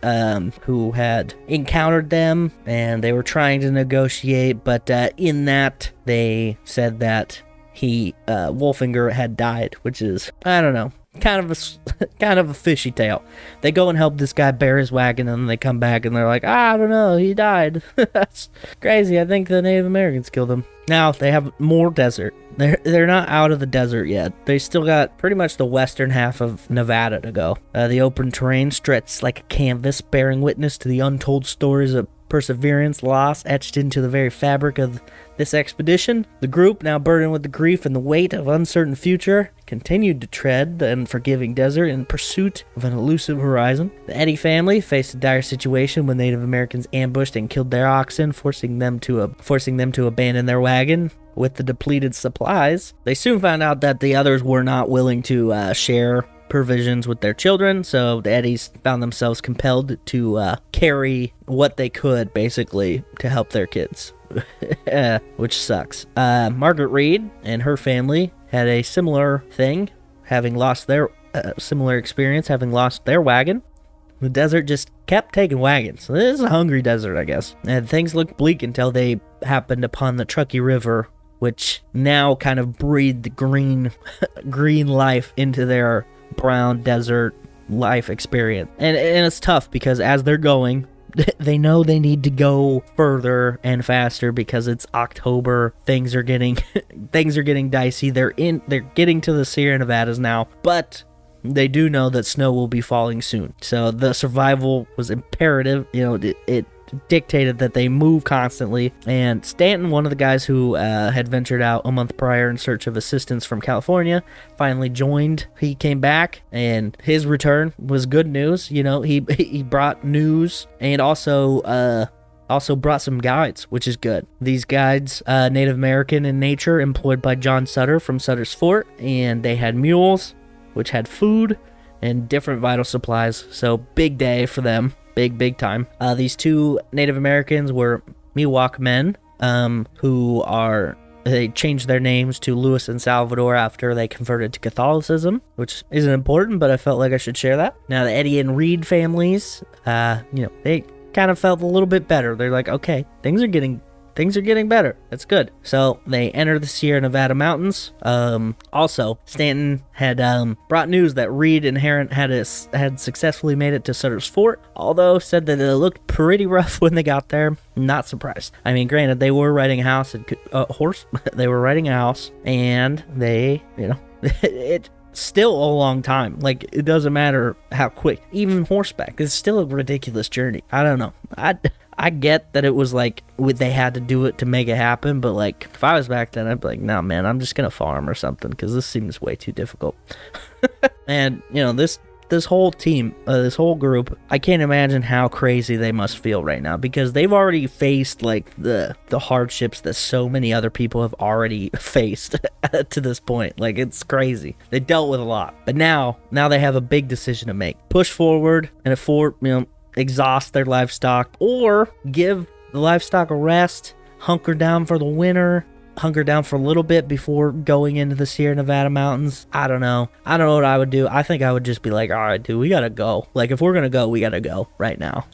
who had encountered them, and they were trying to negotiate, but in that, they said that Wolfinger had died, which is, I don't know, kind of a fishy tale. They go and help this guy bear his wagon, and then they come back and they're like, I don't know, he died. That's crazy. I think the Native Americans killed him. Now they have more desert. They're not out of the desert yet. They still got pretty much the western half of Nevada to go. The open terrain stretched like a canvas, bearing witness to the untold stories of perseverance, loss etched into the very fabric of this expedition. The group, now burdened with the grief and the weight of uncertain future, continued to tread the unforgiving desert in pursuit of an elusive horizon. The Eddy family faced a dire situation when Native Americans ambushed and killed their oxen, forcing them to abandon their wagon with the depleted supplies. They soon found out that the others were not willing to share provisions with their children, so the Eddies found themselves compelled to carry what they could, basically, to help their kids. Which sucks. Margaret Reed and her family had a similar thing, having lost their wagon. The desert just kept taking wagons. So this is a hungry desert, I guess. And things looked bleak until they happened upon the Truckee River, which now kind of breathed green life into their brown desert life experience. And it's tough because as they're going, they know they need to go further and faster because it's October. Things are getting dicey. They're getting to the Sierra Nevadas now, but they do know that snow will be falling soon. So the survival was imperative. It dictated that they move constantly. And Stanton, one of the guys who had ventured out a month prior in search of assistance from California, finally joined. He came back, and his return was good news. He brought news and also brought some guides, which is good. These guides, Native American in nature, employed by John Sutter from Sutter's Fort, and they had mules, which had food and different vital supplies. So big day for them. Big time. These two Native Americans were Miwok men, they changed their names to Louis and Salvador after they converted to Catholicism, which isn't important, but I felt like I should share that. Now, the Eddy and Reed families, they kind of felt a little bit better. They're like, okay, things are getting better. That's good. So they enter the Sierra Nevada mountains. Also, Stanton had brought news that Reed and Herron had successfully made it to Sutter's Fort, although said that it looked pretty rough when they got there. Not surprised. I mean, granted, they were riding a horse. They were riding a house, and they, it's still a long time. Like, it doesn't matter how quick. Even horseback, it's still a ridiculous journey. I don't know. I get that it was like they had to do it to make it happen, but like if I was back then, I'd be like, no, man, I'm just gonna farm or something because this seems way too difficult. And this whole team, this whole group, I can't imagine how crazy they must feel right now because they've already faced like the hardships that so many other people have already faced to this point. Like, it's crazy. They dealt with a lot, but now they have a big decision to make: push forward and exhaust their livestock, or give the livestock a rest, hunker down for the winter, hunker down for a little bit before going into the Sierra Nevada mountains. I don't know what I would do. I think I would just be like, all right, dude, we gotta go. Like, if we're gonna go, we gotta go right now,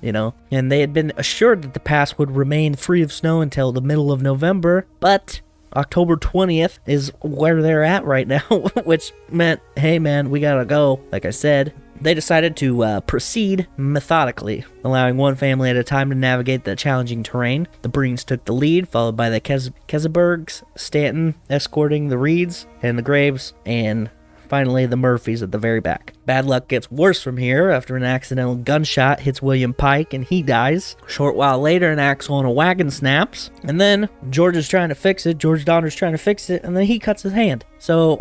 And they had been assured that the pass would remain free of snow until the middle of November, but October 20th is where they're at right now, which meant, hey man, we gotta go. Like I said, they decided to proceed methodically, allowing one family at a time to navigate the challenging terrain. The Breens took the lead, followed by the Kesebergs, Stanton escorting the Reeds and the Graves, and finally the Murphys at the very back. Bad luck gets worse from here after an accidental gunshot hits William Pike and he dies. A short while later, an axle on a wagon snaps, and then George Donner's trying to fix it, and then he cuts his hand. So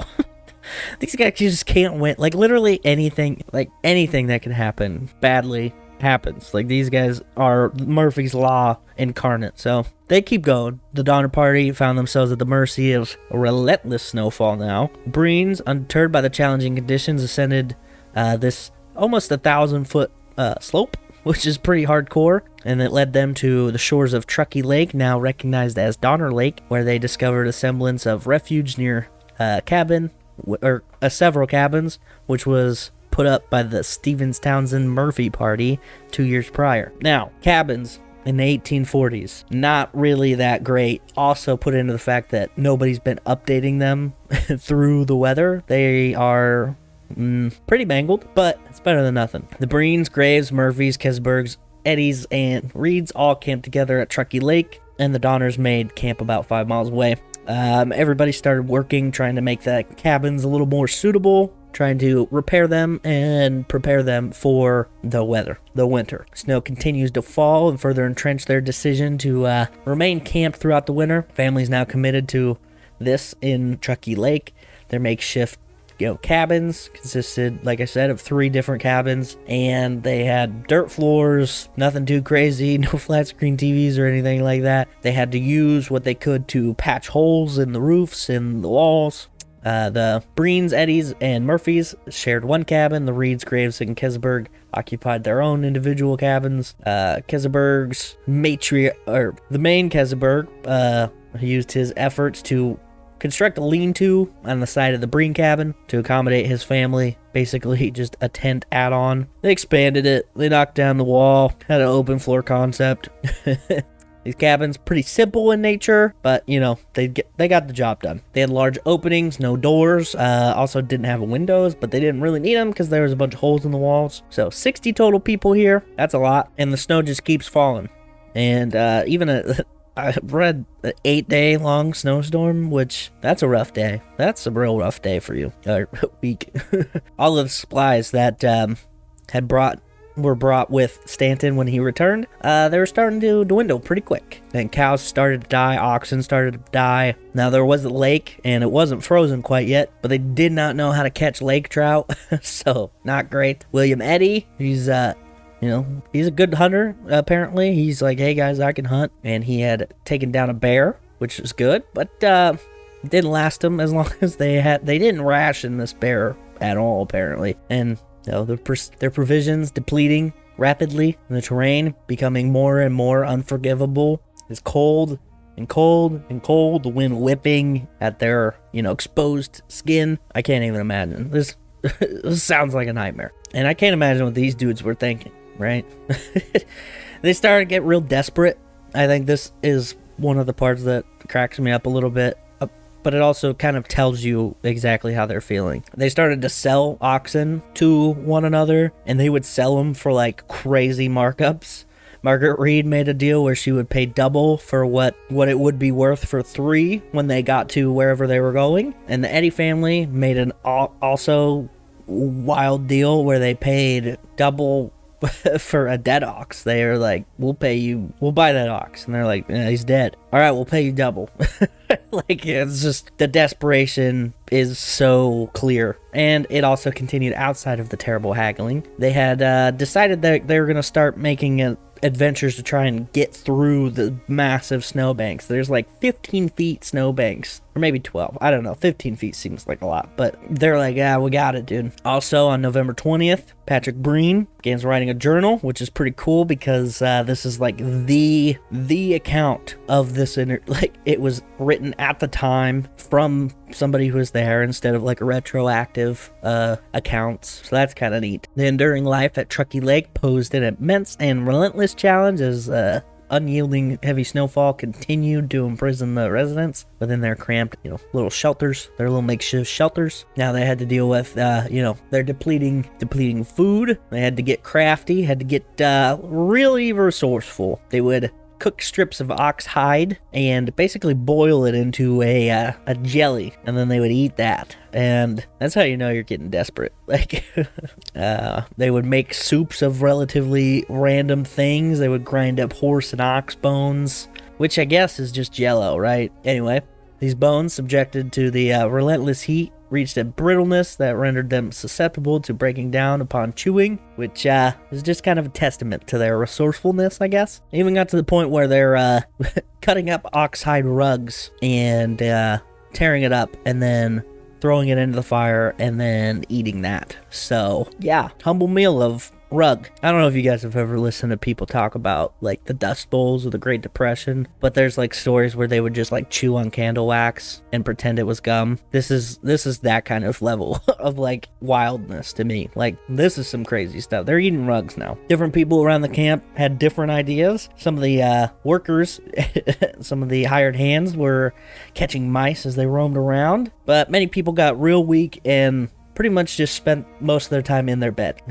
these guys just can't win. Like, literally anything that can happen badly happens. Like, these guys are Murphy's Law incarnate. So they keep going. The Donner Party found themselves at the mercy of a relentless snowfall now. Breens, undeterred by the challenging conditions, ascended this almost 1,000-foot slope, which is pretty hardcore, and it led them to the shores of Truckee Lake, now recognized as Donner Lake, where they discovered a semblance of refuge near several cabins, which was put up by the Stevens Townsend Murphy Party 2 years prior. Now, cabins in the 1840s, not really that great. Also put into the fact that nobody's been updating them through the weather. They are pretty mangled, but it's better than nothing. The Breens, Graves, Murphys, Kesbergs, Eddies, and Reeds all camped together at Truckee Lake, and the Donners made camp about 5 miles away. Everybody started working, trying to make the cabins a little more suitable, trying to repair them and prepare them for the winter. Snow continues to fall and further entrench their decision to remain camped throughout the winter. Families now committed to this in Truckee Lake. Their makeshift cabins consisted, like I said, of 3 different cabins, and they had dirt floors, nothing too crazy, no flat screen TVs or anything like that. They had to use what they could to patch holes in the roofs and the walls. The Breens, Eddies, and Murphys shared one cabin. The Reeds, Graves, and Keseberg occupied their own individual cabins. Keseberg's the main Keseberg used his efforts to construct a lean-to on the side of the Breen cabin to accommodate his family. Basically, just a tent add-on. They expanded it. They knocked down the wall. Had an open floor concept. These cabins, pretty simple in nature, but, they got the job done. They had large openings, no doors. Also didn't have windows, but they didn't really need them because there was a bunch of holes in the walls. So 60 total people here. That's a lot. And the snow just keeps falling. And I read an 8-day long snowstorm, which that's a rough day. That's a real rough day for you. Or week. All of the supplies that were brought with Stanton when he returned, they were starting to dwindle pretty quick. Then cows started to die, oxen started to die. Now there was a lake, and it wasn't frozen quite yet, but they did not know how to catch lake trout, so not great. William Eddy, he's a good hunter, apparently. He's like, hey guys, I can hunt. And he had taken down a bear, which is good, but it didn't last them as long as they didn't ration this bear at all, apparently. And their provisions depleting rapidly, and the terrain becoming more and more unforgivable. It's cold and cold and cold, the wind whipping at their, exposed skin. I can't even imagine. This sounds like a nightmare. And I can't imagine what these dudes were thinking, right? They started to get real desperate. I think this is one of the parts that cracks me up a little bit. But it also kind of tells you exactly how they're feeling. They started to sell oxen to one another, and they would sell them for like crazy markups. Margaret Reed made a deal where she would pay double for what it would be worth for 3 when they got to wherever they were going. And the Eddy family made an also wild deal where they paid double for a dead ox. They are like, we'll buy that ox. And they're like, he's dead. All right, we'll pay you double. Like, it's just, the desperation is so clear. And it also continued outside of the terrible haggling. They had decided that they were going to start making adventures to try and get through the massive snowbanks. There's like 15 feet snowbanks, or maybe 12. I don't know. 15 feet seems like a lot, but they're like, yeah, we got it, dude. Also, on November 20th, Patrick Breen begins writing a journal, which is pretty cool because this is like the account of this. It was written at the time from somebody who was there instead of like a retroactive accounts. So that's kind of neat. The enduring life at Truckee Lake posed an immense and relentless challenge as unyielding heavy snowfall continued to imprison the residents within their cramped, little shelters, their little makeshift shelters. Now they had to deal with, their depleting food. They had to get crafty, had to get really resourceful. They would cook strips of ox hide and basically boil it into a jelly, and then they would eat that. And that's how you know you're getting desperate. Like, they would make soups of relatively random things. They would grind up horse and ox bones, which I guess is just jello, right? Anyway, these bones, subjected to the relentless heat, reached a brittleness that rendered them susceptible to breaking down upon chewing, which is just kind of a testament to their resourcefulness, I guess. Even got to the point where they're cutting up oxhide rugs and tearing it up and then throwing it into the fire and then eating that. So, yeah, humble meal of rug. I don't know if you guys have ever listened to people talk about like the Dust Bowls of the Great Depression, but there's like stories where they would just like chew on candle wax and pretend it was gum. This is that kind of level of like wildness to me. Like, this is some crazy stuff. They're eating rugs now. Different people around the camp had different ideas. Some of the workers, some of the hired hands were catching mice as they roamed around, but many people got real weak and pretty much just spent most of their time in their bed.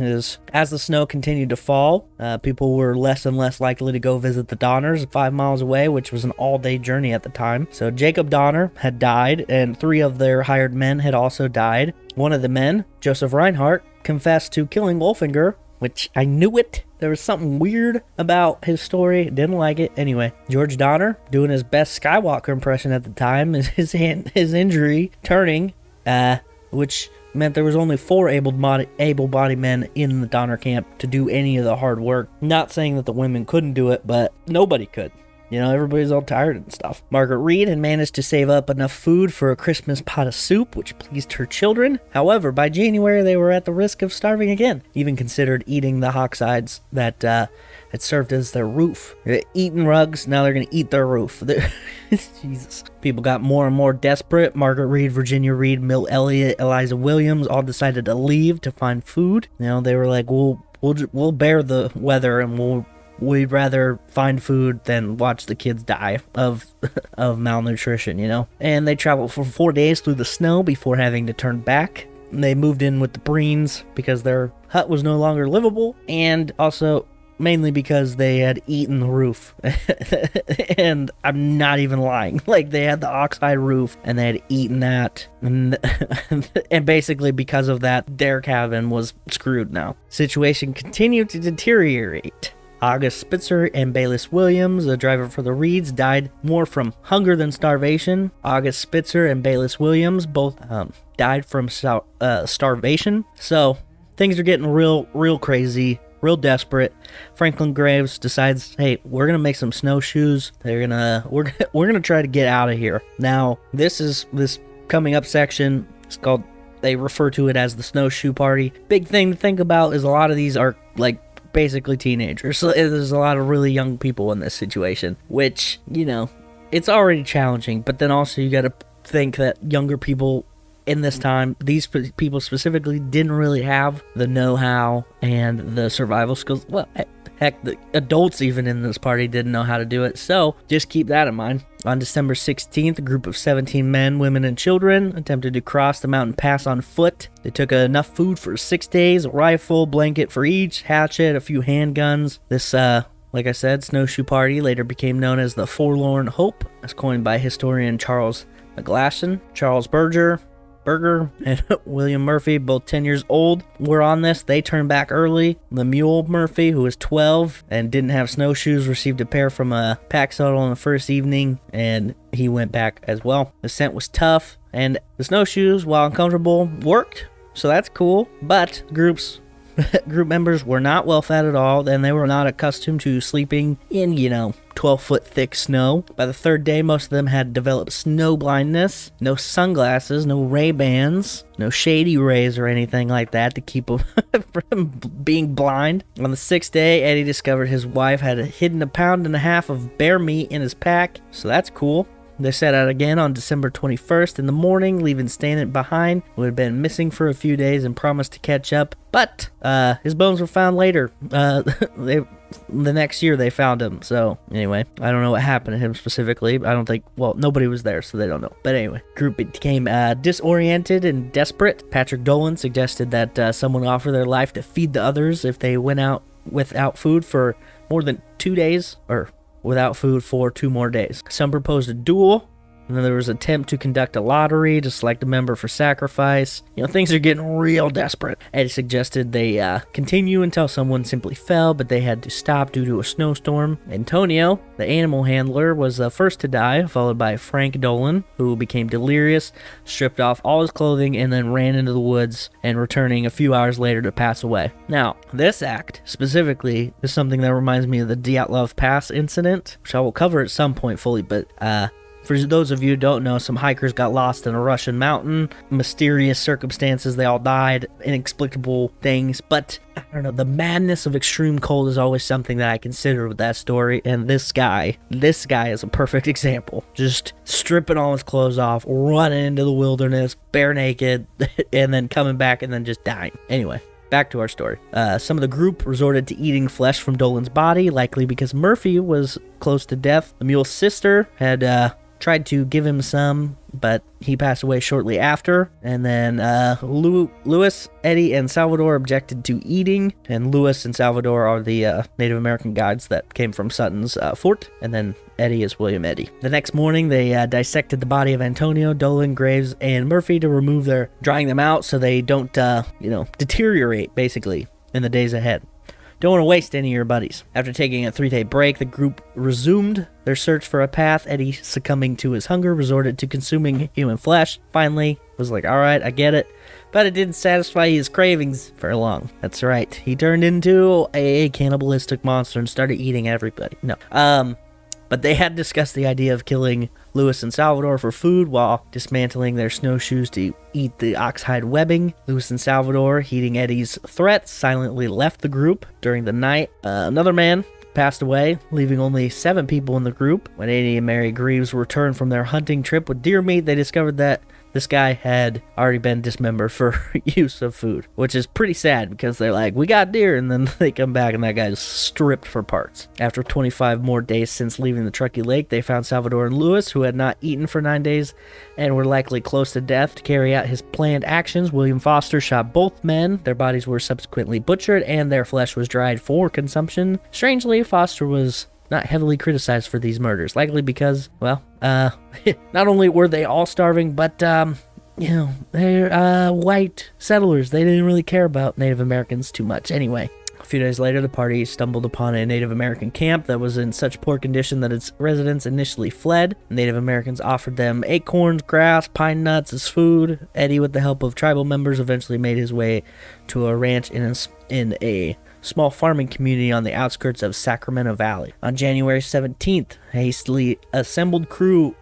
As the snow continued to fall, people were less and less likely to go visit the Donners 5 miles away, which was an all-day journey at the time. So Jacob Donner had died, and 3 of their hired men had also died. One of the men, Joseph Reinhardt, confessed to killing Wolfinger, which I knew it. There was something weird about his story. Didn't like it. Anyway, George Donner, doing his best Skywalker impression at the time, his injury turning, which meant there was only 4 able-bodied men in the Donner camp to do any of the hard work. Not saying that the women couldn't do it, but nobody could. Everybody's all tired and stuff. Margaret Reed had managed to save up enough food for a Christmas pot of soup, which pleased her children. However, by January, they were at the risk of starving again. Even considered eating the hawksides that had served as their roof. They're eating rugs, now they're going to eat their roof. Jesus. People got more and more desperate. Margaret Reed, Virginia Reed, Mill Elliott, Eliza Williams all decided to leave to find food. They were like, we'll bear the weather and we'd rather find food than watch the kids die of malnutrition, And they traveled for 4 days through the snow before having to turn back. They moved in with the Breens because their hut was no longer livable, and also mainly because they had eaten the roof. And I'm not even lying. Like, they had the oxhide roof and they had eaten that, and basically because of that, their cabin was screwed now. Situation continued to deteriorate. August Spitzer and Bayless Williams, the driver for the Reeds, died more from hunger than starvation. August Spitzer and Bayless Williams both died from starvation. So things are getting real crazy, real desperate. Franklin Graves decides, hey, we're gonna make some snowshoes. We're gonna try to get out of here. Now, this coming up section is called. They refer to it as the snowshoe party. Big thing to think about is a lot of these are like basically teenagers. So there's a lot of really young people in this situation, which, it's already challenging, but then also you got to think that younger people in this time, these people specifically, didn't really have the know-how and the survival skills. Well, heck, the adults even in this party didn't know how to do it, so just keep that in mind. On December 16th, a group of 17 men, women, and children attempted to cross the mountain pass on foot. They took enough food for 6 days, a rifle, blanket for each, hatchet, a few handguns. This, like I said, snowshoe party later became known as the Forlorn Hope, as coined by historian Charles McGlashan. Charles Berger and William Murphy, both 10 years old, were on this. They turned back early. Lemuel Murphy, who was 12 and didn't have snowshoes, received a pair from a pack saddle on the first evening, and he went back as well. The scent was tough, and the snowshoes, while uncomfortable, worked, so that's cool. But group members were not well fed at all, and they were not accustomed to sleeping in, 12-foot thick snow. By the 3rd day, most of them had developed snow blindness. No sunglasses, no Ray-Bans, no shady rays or anything like that to keep them from being blind. On the 6th day, Eddie discovered his wife had hidden 1.5 pounds of bear meat in his pack, so that's cool. They set out again on December 21st in the morning, leaving Stanton behind, who had been missing for a few days and promised to catch up. But his bones were found later. The next year they found him. So anyway, I don't know what happened to him specifically. I don't think, well, nobody was there, so they don't know. But anyway, group became disoriented and desperate. Patrick Dolan suggested that someone offer their life to feed the others if they went out without food for more than 2 days, or without food for 2 more days. Some proposed a duel, and then there was an attempt to conduct a lottery to select a member for sacrifice. Things are getting real desperate. Eddie suggested they continue until someone simply fell, but they had to stop due to a snowstorm. Antonio, the animal handler, was the first to die, followed by Frank Dolan, who became delirious, stripped off all his clothing, and then ran into the woods, and returning a few hours later to pass away. Now, this act, specifically, is something that reminds me of the Dyatlov Pass incident, which I will cover at some point fully, but, for those of you who don't know, some hikers got lost in a Russian mountain. Mysterious circumstances, they all died. Inexplicable things. But, I don't know, the madness of extreme cold is always something that I consider with that story. And this guy is a perfect example. Just stripping all his clothes off, running into the wilderness, bare naked, and then coming back and then just dying. Anyway. Back to our story. Some of the group resorted to eating flesh from Dolan's body, likely because Murphy was close to death. The mule's sister had tried to give him some, but he passed away shortly after. And then Lewis, Eddie, and Salvador objected to eating. And Lewis and Salvador are the Native American guides that came from Sutton's fort. And then Eddie is William Eddy. The next morning, they dissected the body of Antonio, Dolan, Graves, and Murphy to remove drying them out so they don't, deteriorate, basically, in the days ahead. Don't want to waste any of your buddies. After taking a 3-day break, the group resumed their search for a path. Eddie, succumbing to his hunger, resorted to consuming human flesh. Finally, was like, alright, I get it. But it didn't satisfy his cravings for long. That's right. He turned into a cannibalistic monster and started eating everybody. No. But they had discussed the idea of killing Lewis and Salvador for food while dismantling their snowshoes to eat the oxhide webbing. Lewis and Salvador, heeding Eddie's threats, silently left the group during the night. Another man passed away, leaving only 7 people in the group. When Eddie and Mary Greaves returned from their hunting trip with deer meat, they discovered that this guy had already been dismembered for use of food, which is pretty sad because they're like, we got deer, and then they come back and that guy's stripped for parts. After 25 more days since leaving the Truckee Lake, they found Salvador and Lewis, who had not eaten for 9 days and were likely close to death. To carry out his planned actions, William Foster shot both men. Their bodies were subsequently butchered and their flesh was dried for consumption. Strangely, Foster was not heavily criticized for these murders, likely because, well, not only were they all starving, but, they're white settlers. They didn't really care about Native Americans too much. Anyway, a few days later, the party stumbled upon a Native American camp that was in such poor condition that its residents initially fled. Native Americans offered them acorns, grass, pine nuts as food. Eddie, with the help of tribal members, eventually made his way to a ranch in a small farming community on the outskirts of Sacramento Valley. On January 17th, a hastily assembled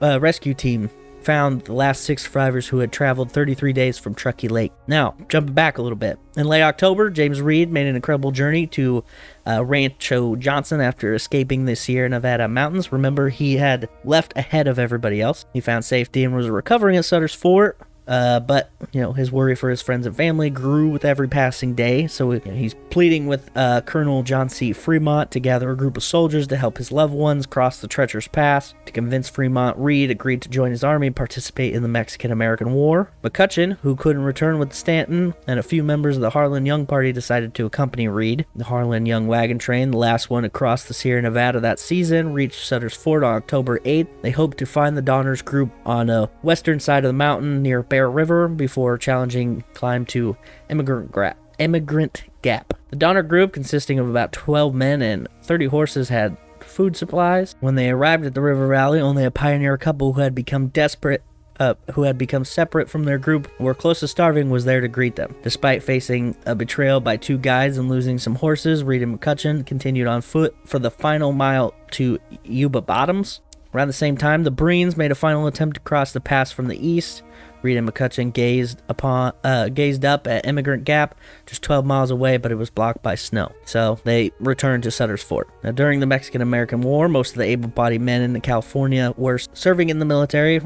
rescue team found the last 6 survivors who had traveled 33 days from Truckee Lake. Now, jumping back a little bit. In late October, James Reed made an incredible journey to Rancho Johnson after escaping the Sierra Nevada mountains. Remember, he had left ahead of everybody else. He found safety and was recovering at Sutter's Fort. But his worry for his friends and family grew with every passing day, so he's pleading with Colonel John C. Fremont to gather a group of soldiers to help his loved ones cross the treacherous pass. To convince Fremont, Reed agreed to join his army and participate in the Mexican-American War. McCutcheon, who couldn't return with Stanton, and a few members of the Harlan Young party decided to accompany Reed. The Harlan Young wagon train, the last one to cross the Sierra Nevada that season, reached Sutter's Fort on October 8th. They hoped to find the Donners group on the western side of the mountain near Bear River before challenging climb to Immigrant Gap. The Donner group, consisting of about 12 men and 30 horses, had food supplies. When they arrived at the river valley, only a pioneer couple who had become separate from their group, were close to starving, was there to greet them. Despite facing a betrayal by 2 guides and losing some horses, Reed and McCutcheon continued on foot for the final mile to Yuba Bottoms. Around the same time, the Breens made a final attempt to cross the pass from the east, Reed and McCutcheon gazed up at Immigrant Gap, just 12 miles away, but it was blocked by snow. So they returned to Sutter's Fort. Now, during the Mexican-American War, most of the able-bodied men in California were serving in the military.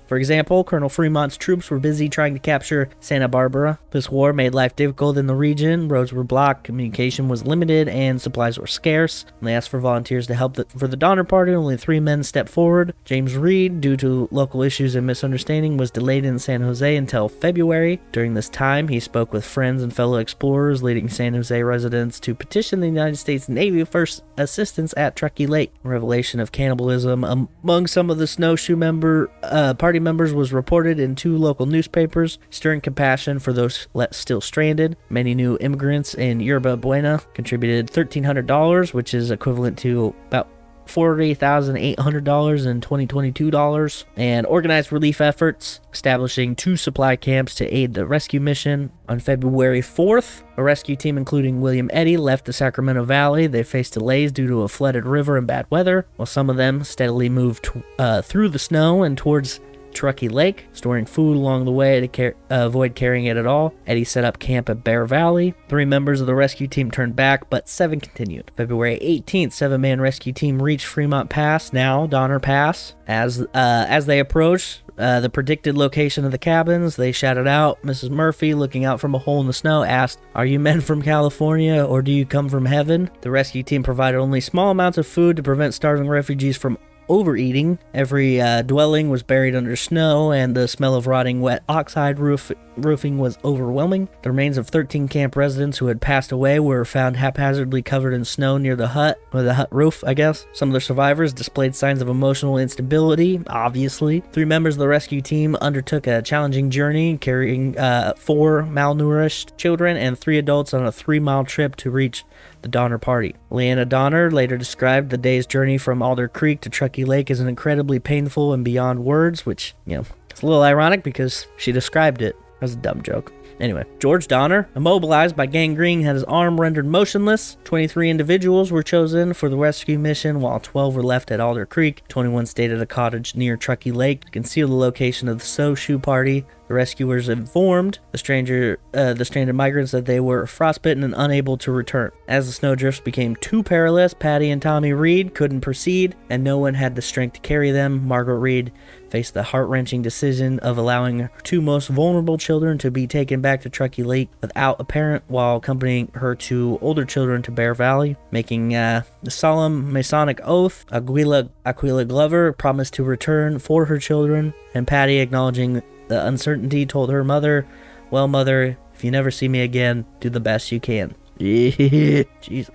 For example, Colonel Fremont's troops were busy trying to capture Santa Barbara. This war made life difficult in the region. Roads were blocked, communication was limited, and supplies were scarce. When they asked for volunteers to help for the Donner Party, only 3 men stepped forward. James Reed, due to local issues and misunderstanding, was delayed in San Jose until February. During this time, he spoke with friends and fellow explorers, leading San Jose residents to petition the United States Navy for assistance at Truckee Lake. Revelation of cannibalism among some of the snowshoe party members was reported in 2 local newspapers, stirring compassion for those still stranded. Many new immigrants in Yerba Buena contributed $1,300, which is equivalent to about $40,800 in 2022 dollars, and organized relief efforts, establishing 2 supply camps to aid the rescue mission. On February 4th, a rescue team including William Eddy left the Sacramento Valley. They faced delays due to a flooded river and bad weather, while some of them steadily moved through the snow and towards Truckee Lake, storing food along the way to avoid carrying it at all. Eddy set up camp at Bear Valley. 3 members of the rescue team turned back, but 7 continued. February 18th, 7-man rescue team reached Fremont Pass, now Donner Pass. As they approached the predicted location of the cabins, they shouted out. Mrs. Murphy, looking out from a hole in the snow, asked, "Are you men from California, or do you come from heaven?" The rescue team provided only small amounts of food to prevent starving refugees from overeating. Every dwelling was buried under snow, and the smell of rotting wet oxide roofing was overwhelming. The remains of 13 camp residents who had passed away were found haphazardly covered in snow near the hut, or the hut roof, I guess. Some of the survivors displayed signs of emotional instability, obviously. 3 members of the rescue team undertook a challenging journey, carrying 4 malnourished children and 3 adults on a 3-mile trip to reach the Donner Party. Leanna Donner later described the day's journey from Alder Creek to Truckee Lake as an incredibly painful and beyond words, which, it's a little ironic because she described it as a dumb joke. Anyway, George Donner, immobilized by gangrene, had his arm rendered motionless. 23 individuals were chosen for the rescue mission, while 12 were left at Alder Creek. 21 stayed at a cottage near Truckee Lake to conceal the location of the snowshoe party. The rescuers informed the stranded migrants that they were frostbitten and unable to return. As the snowdrifts became too perilous, Patty and Tommy Reed couldn't proceed, and no one had the strength to carry them. Margaret Reed faced the heart-wrenching decision of allowing her 2 most vulnerable children to be taken back to Truckee Lake without a parent, while accompanying her 2 older children to Bear Valley. Making the solemn Masonic oath, Aquila Glover promised to return for her children, and Patty, acknowledging the uncertainty, told her mother, "Well, mother, if you never see me again, do the best you can." Jeez.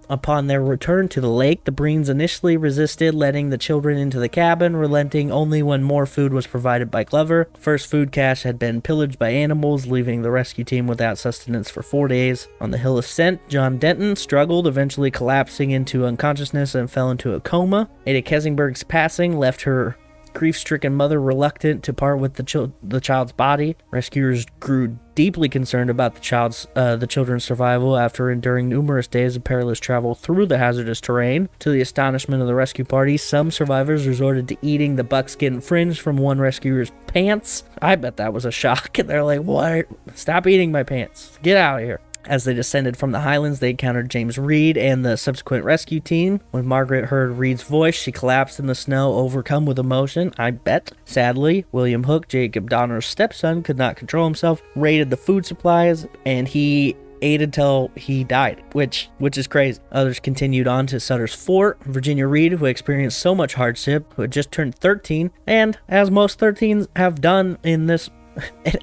Upon their return to the lake, the Breens initially resisted letting the children into the cabin, relenting only when more food was provided by Glover. First food cache had been pillaged by animals, leaving the rescue team without sustenance for 4 days. On the hill ascent, John Denton struggled, eventually collapsing into unconsciousness and fell into a coma. Ada Kesingberg's passing left her grief-stricken mother reluctant to part with the child's body. Rescuers grew deeply concerned about the children's survival after enduring numerous days of perilous travel through the hazardous terrain. To the astonishment of the rescue party, some survivors resorted to eating the buckskin fringe from one rescuer's pants. I bet that was a shock. And they're like, "What? Stop eating my pants. Get out of here." As they descended from the highlands, they encountered James Reed and the subsequent rescue team. When Margaret heard Reed's voice, she collapsed in the snow, overcome with emotion, I bet. Sadly, William Hook, Jacob Donner's stepson, could not control himself, raided the food supplies, and he ate until he died, which is crazy. Others continued on to Sutter's Fort. Virginia Reed, who experienced so much hardship, who had just turned 13, and as most 13s have done in this,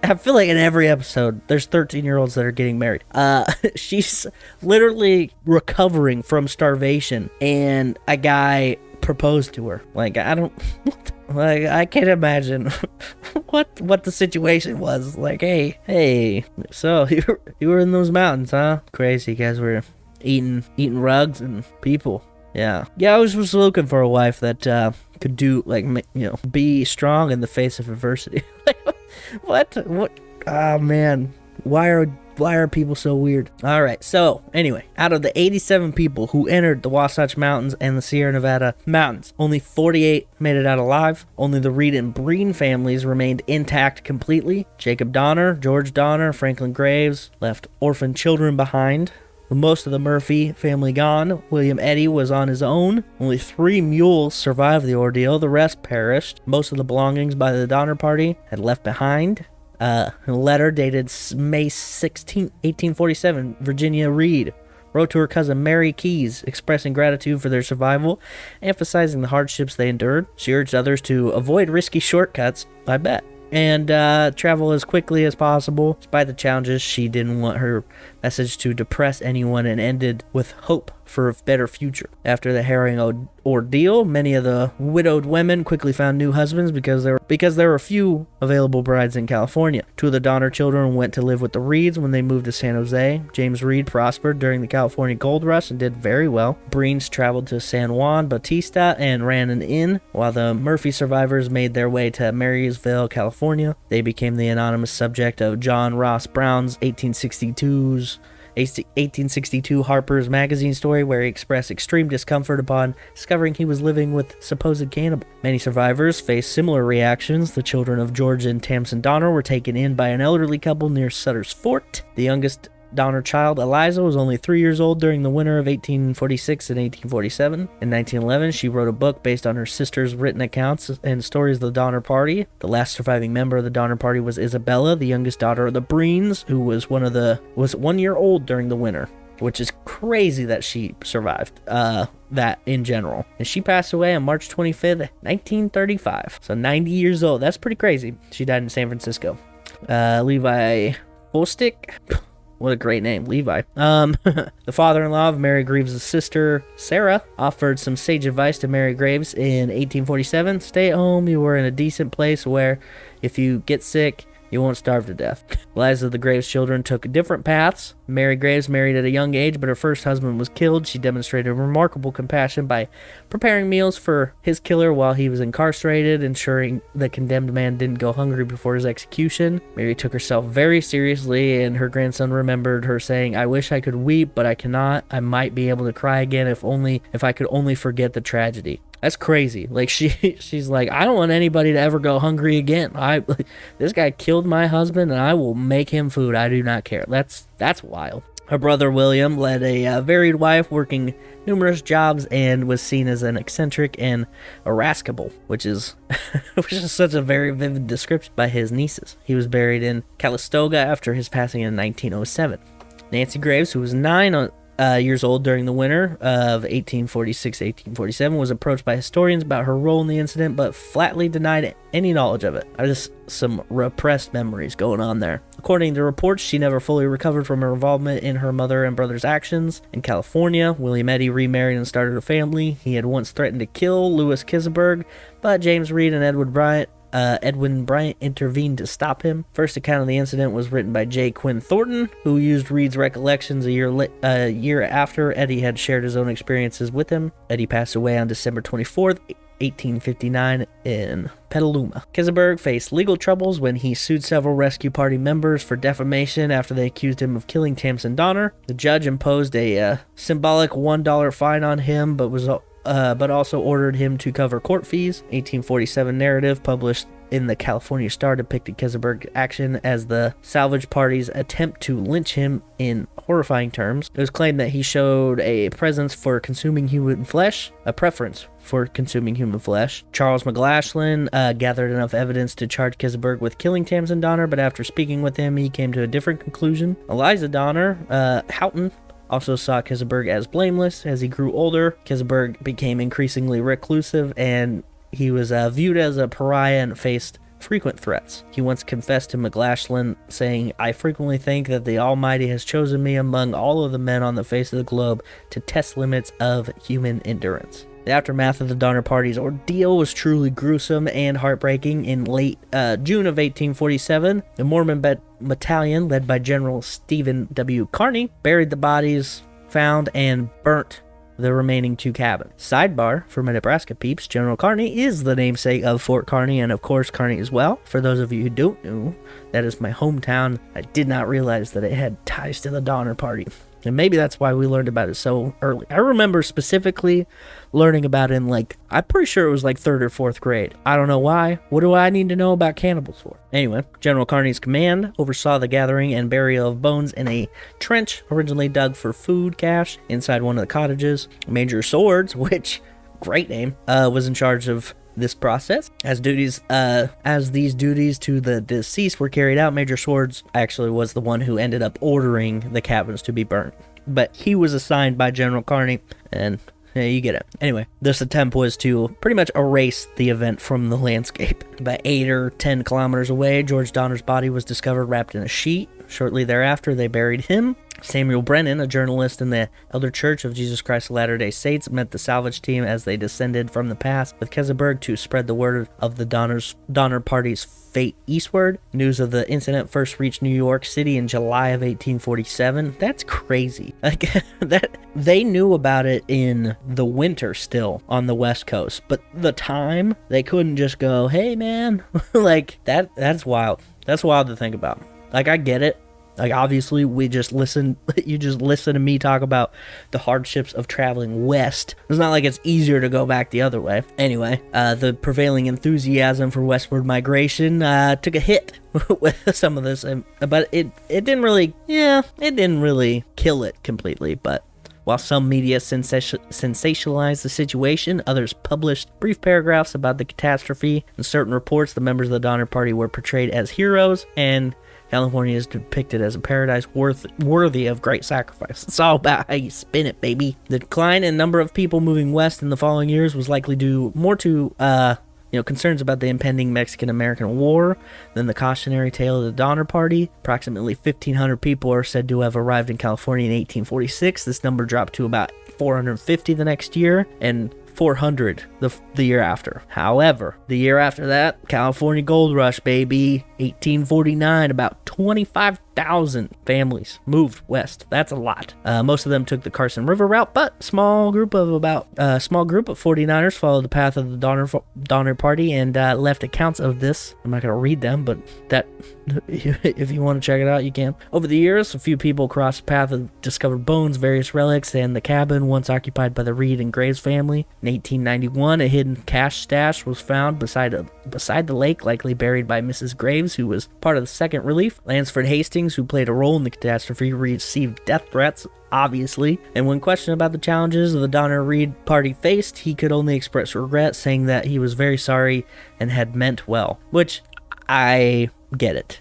I feel like in every episode, there's 13-year-olds that are getting married. She's literally recovering from starvation, and a guy proposed to her. Like, I can't imagine what the situation was. Like, hey, so you were in those mountains, huh? Crazy, you guys were eating rugs and people. Yeah, I was just looking for a wife that could do, like, be strong in the face of adversity. What? Oh man, why Why are people so weird? All right, so anyway, out of the 87 people who entered the Wasatch Mountains and the Sierra Nevada mountains, only 48 made it out alive. Only the Reed and Breen families remained intact completely. Jacob Donner, George Donner, Franklin Graves left orphan children behind. With most of the Murphy family gone, William Eddy was on his own. Only 3 mules survived the ordeal. The rest perished. Most of the belongings by the Donner Party had left behind. A letter dated May 16, 1847, Virginia Reed wrote to her cousin Mary Keyes, expressing gratitude for their survival, emphasizing the hardships they endured. She urged others to avoid risky shortcuts, I bet, and travel as quickly as possible. Despite the challenges, she didn't want her message to depress anyone and ended with hope for a better future. After the harrowing ordeal, many of the widowed women quickly found new husbands because there were few available brides in California. 2 of the Donner children went to live with the Reeds when they moved to San Jose. James Reed prospered during the California gold rush and did very well. Breens traveled to San Juan Bautista and ran an inn, while the Murphy survivors made their way to Marysville, California. They became the anonymous subject of John Ross Brown's 1862 Harper's Magazine story, where he expressed extreme discomfort upon discovering he was living with supposed cannibal. Many survivors faced similar reactions. The children of George and Tamsin Donner were taken in by an elderly couple near Sutter's Fort. The youngest Donner child, Eliza, was only 3 years old during the winter of 1846 and 1847. In 1911, she wrote a book based on her sister's written accounts and stories of the Donner Party. The last surviving member of the Donner Party was Isabella, the youngest daughter of the Breens, who was 1 year old during the winter, which is crazy that she survived that in general. And she passed away on March 25th, 1935. So 90 years old. That's pretty crazy. She died in San Francisco. Levi Bostick. What a great name, Levi. The father-in-law of Mary Graves' sister, Sarah, offered some sage advice to Mary Graves in 1847. Stay at home. You were in a decent place where if you get sick, you won't starve to death. The lives of the Graves children took different paths. Mary Graves married at a young age, but her first husband was killed. She demonstrated remarkable compassion by preparing meals for his killer while he was incarcerated, ensuring the condemned man didn't go hungry before his execution. Mary took herself very seriously, and her grandson remembered her saying, "I wish I could weep, but I cannot. I might be able to cry again if I could only forget the tragedy." That's crazy. Like she's like, I don't want anybody to ever go hungry again. This guy killed my husband, and I will make him food. I do not care. That's wild. Her brother William led a varied life, working numerous jobs, and was seen as an eccentric and irascible, which is such a very vivid description by his nieces. He was buried in Calistoga after his passing in 1907. Nancy Graves, who was 9 years old during the winter of 1846-1847, was approached by historians about her role in the incident, but flatly denied any knowledge of it. Just some repressed memories going on there. According to reports, she never fully recovered from her involvement in her mother and brother's actions. In California, William Eddy remarried and started a family. He had once threatened to kill Louis Kissenberg, but James Reed and Edwin Bryant intervened to stop him. First account of the incident was written by J. Quinn Thornton, who used Reed's recollections a year after Eddy had shared his own experiences with him. Eddy passed away on December 24th, 1859 in Petaluma. Kissenberg faced legal troubles when he sued several rescue party members for defamation after they accused him of killing Tamsin Donner. The judge imposed a symbolic $1 fine on him, but also ordered him to cover court fees. 1847 narrative published in the California Star depicted Kissenberg's action as the salvage party's attempt to lynch him in horrifying terms. It was claimed that he showed a preference for consuming human flesh. Charles McGlashlin gathered enough evidence to charge Kissenberg with killing Tamsin Donner, but after speaking with him, he came to a different conclusion. Eliza Donner, Houghton, also saw Kissenberg as blameless. As he grew older, Kissenberg became increasingly reclusive, and he was viewed as a pariah and faced frequent threats. He once confessed to McGlashlin, saying, "I frequently think that the Almighty has chosen me among all of the men on the face of the globe to test limits of human endurance." The aftermath of the Donner Party's ordeal was truly gruesome and heartbreaking. In late June of 1847, the Mormon battalion, led by General Stephen W. Kearny, buried the bodies found and burnt the remaining 2 cabins. Sidebar for my Nebraska peeps, General Kearney is the namesake of Fort Kearney, and of course Kearney as well. For those of you who don't know, that is my hometown. I did not realize that it had ties to the Donner Party. And maybe that's why we learned about it so early. I remember specifically learning about it in, like, I'm pretty sure it was like 3rd or 4th grade. I don't know why. What do I need to know about cannibals for? Anyway, General Kearney's command oversaw the gathering and burial of bones in a trench originally dug for food cache inside one of the cottages. Major Swords, which, great name, was in charge of this process. As these duties to the deceased were carried out, Major Swords actually was the one who ended up ordering the cabins to be burnt. But he was assigned by General Kearney, and yeah, you get it. Anyway, this attempt was to pretty much erase the event from the landscape. About 8 or 10 kilometers away, George Donner's body was discovered wrapped in a sheet. Shortly thereafter, they buried him. Samuel Brennan, a journalist in the Elder Church of Jesus Christ of Latter-day Saints, met the salvage team as they descended from the pass with Keseberg to spread the word of the Donner Party's fate eastward. News of the incident first reached New York City in July of 1847. That's crazy. Like, that they knew about it in the winter still on the West Coast, but the time they couldn't just go, "Hey, man," like that's wild. That's wild to think about. Like, I get it. Like, obviously, you just listen to me talk about the hardships of traveling west. It's not like it's easier to go back the other way. Anyway, the prevailing enthusiasm for westward migration took a hit with some of this, but it didn't really kill it completely. But while some media sensationalized the situation, others published brief paragraphs about the catastrophe. In certain reports, the members of the Donner Party were portrayed as heroes, and California is depicted as a paradise worthy of great sacrifice. It's all about how you spin it, baby. The decline in number of people moving west in the following years was likely due more to concerns about the impending Mexican-American War than the cautionary tale of the Donner Party. Approximately 1,500 people are said to have arrived in California in 1846. This number dropped to about 450 the next year, and 400 the year after. However, the year after that, California Gold Rush, baby, 1849, about 25,000 families moved west. That's a lot. Most of them took the Carson River route, but a small group of 49ers followed the path of the Donner Party and left accounts of this. I'm not going to read them, but that if you want to check it out, you can. Over the years, a few people crossed the path and discovered bones, various relics, and the cabin once occupied by the Reed and Graves family. In 1891, a hidden cash stash was found beside the lake, likely buried by Mrs. Graves, who was part of the Second Relief. Lansford Hastings, who played a role in the catastrophe, received death threats, obviously, and when questioned about the challenges the Donner Reed Party faced, he could only express regret, saying that he was very sorry and had meant well, which I get it.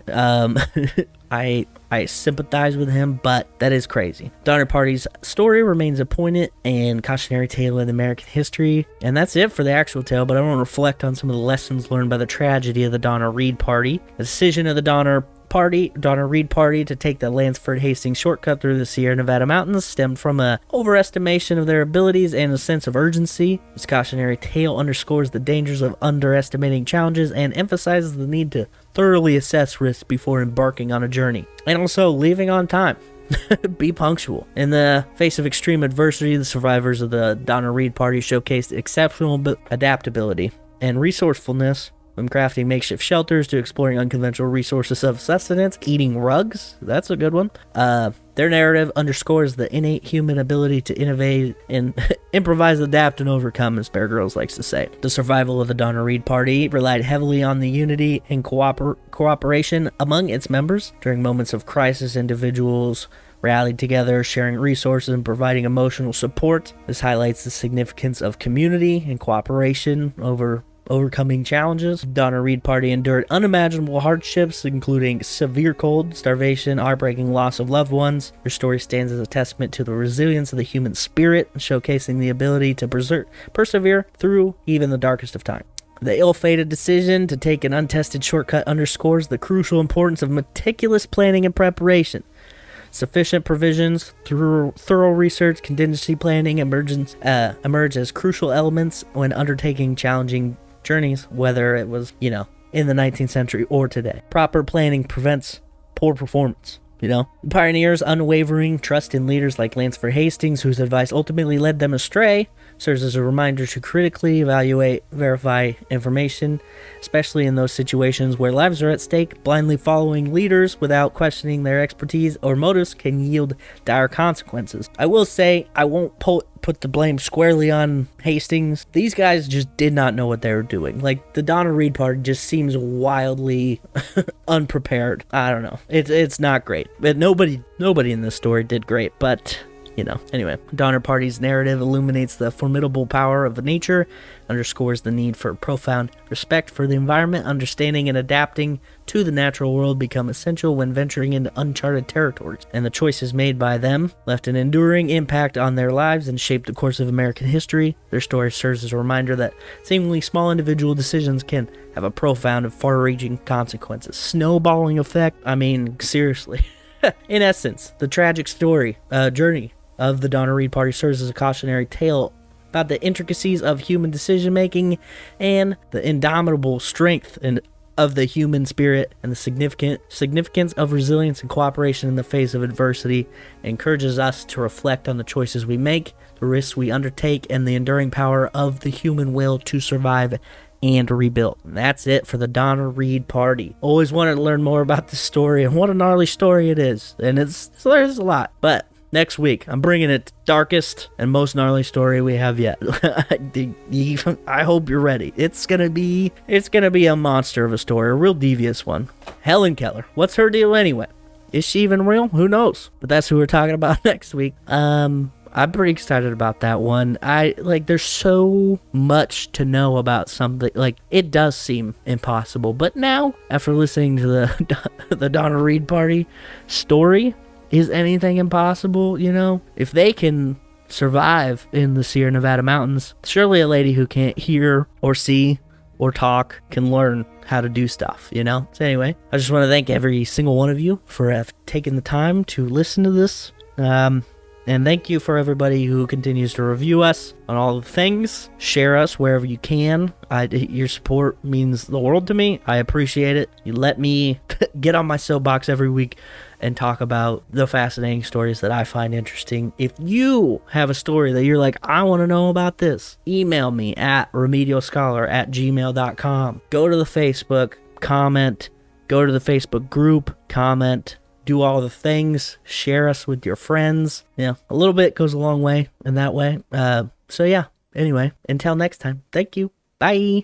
I sympathize with him, but that is crazy. Donner Party's story remains a poignant and cautionary tale in American history, and that's it for the actual tale, but I want to reflect on some of the lessons learned by the tragedy of the Donner Reed Party. The decision of the Donner Reed Party to take the Lansford Hastings shortcut through the Sierra Nevada mountains stemmed from an overestimation of their abilities and a sense of urgency. This cautionary tale underscores the dangers of underestimating challenges and emphasizes the need to thoroughly assess risks before embarking on a journey, and also leaving on time. Be punctual. In the face of extreme adversity, the survivors of the Donner Reed Party showcased exceptional adaptability and resourcefulness, from crafting makeshift shelters to exploring unconventional resources of sustenance, eating rugs. That's a good one. Their narrative underscores the innate human ability to innovate and improvise, adapt, and overcome, as Bear Grylls likes to say. The survival of the Donner Reed Party relied heavily on the unity and cooperation among its members. During moments of crisis, individuals rallied together, sharing resources and providing emotional support. This highlights the significance of community and cooperation overcoming challenges. Donner Reed Party endured unimaginable hardships, including severe cold, starvation, heartbreaking loss of loved ones. Their story stands as a testament to the resilience of the human spirit, showcasing the ability to persevere through even the darkest of times. The ill-fated decision to take an untested shortcut underscores the crucial importance of meticulous planning and preparation. Sufficient provisions, thorough research, contingency planning emerge as crucial elements when undertaking challenging journeys, whether it was, in the 19th century or today. Proper planning prevents poor performance. The pioneers' unwavering trust in leaders like Lansford Hastings, whose advice ultimately led them astray, serves as a reminder to critically evaluate, verify information, especially in those situations where lives are at stake. Blindly following leaders without questioning their expertise or motives can yield dire consequences. I will say, I won't put the blame squarely on Hastings. These guys just did not know what they were doing. Like, the Donna Reed party just seems wildly unprepared. I don't know. It's not great. But nobody in this story did great, but anyway, Donner Party's narrative illuminates the formidable power of nature, underscores the need for profound respect for the environment. Understanding and adapting to the natural world become essential when venturing into uncharted territories, and the choices made by them left an enduring impact on their lives and shaped the course of American history. Their story serves as a reminder that seemingly small individual decisions can have a profound and far-reaching consequences. Snowballing effect, I mean, seriously. In essence, the tragic journey of the Donna Reed Party serves as a cautionary tale about the intricacies of human decision-making and the indomitable strength of the human spirit, and the significance of resilience and cooperation in the face of adversity. It encourages us to reflect on the choices we make, the risks we undertake, and the enduring power of the human will to survive and rebuild. And that's it for the Donna Reed Party. Always wanted to learn more about this story, and what a gnarly story it is. And there's a lot, but next week, I'm bringing it darkest and most gnarly story we have yet. I hope you're ready. It's gonna be a monster of a story, a real devious one. Helen Keller, what's her deal anyway? Is she even real? Who knows? But that's who we're talking about next week. I'm pretty excited about that one. There's so much to know about something. It does seem impossible, but now, after listening to the Donna Reed Party story, is anything impossible? If they can survive in the Sierra Nevada mountains, surely a lady who can't hear or see or talk can learn how to do stuff, So anyway, I just want to thank every single one of you for taking the time to listen to this. And thank you for everybody who continues to review us on all the things. Share us wherever you can. Your support means the world to me. I appreciate it. You let me get on my soapbox every week and talk about the fascinating stories that I find interesting. If you have a story that you're like, I want to know about this, email me at remedialscholar@gmail.com. Go to the Facebook, comment. Go to the Facebook group, comment. Do all the things. Share us with your friends. A little bit goes a long way in that way. So yeah, anyway, until next time, thank you. Bye.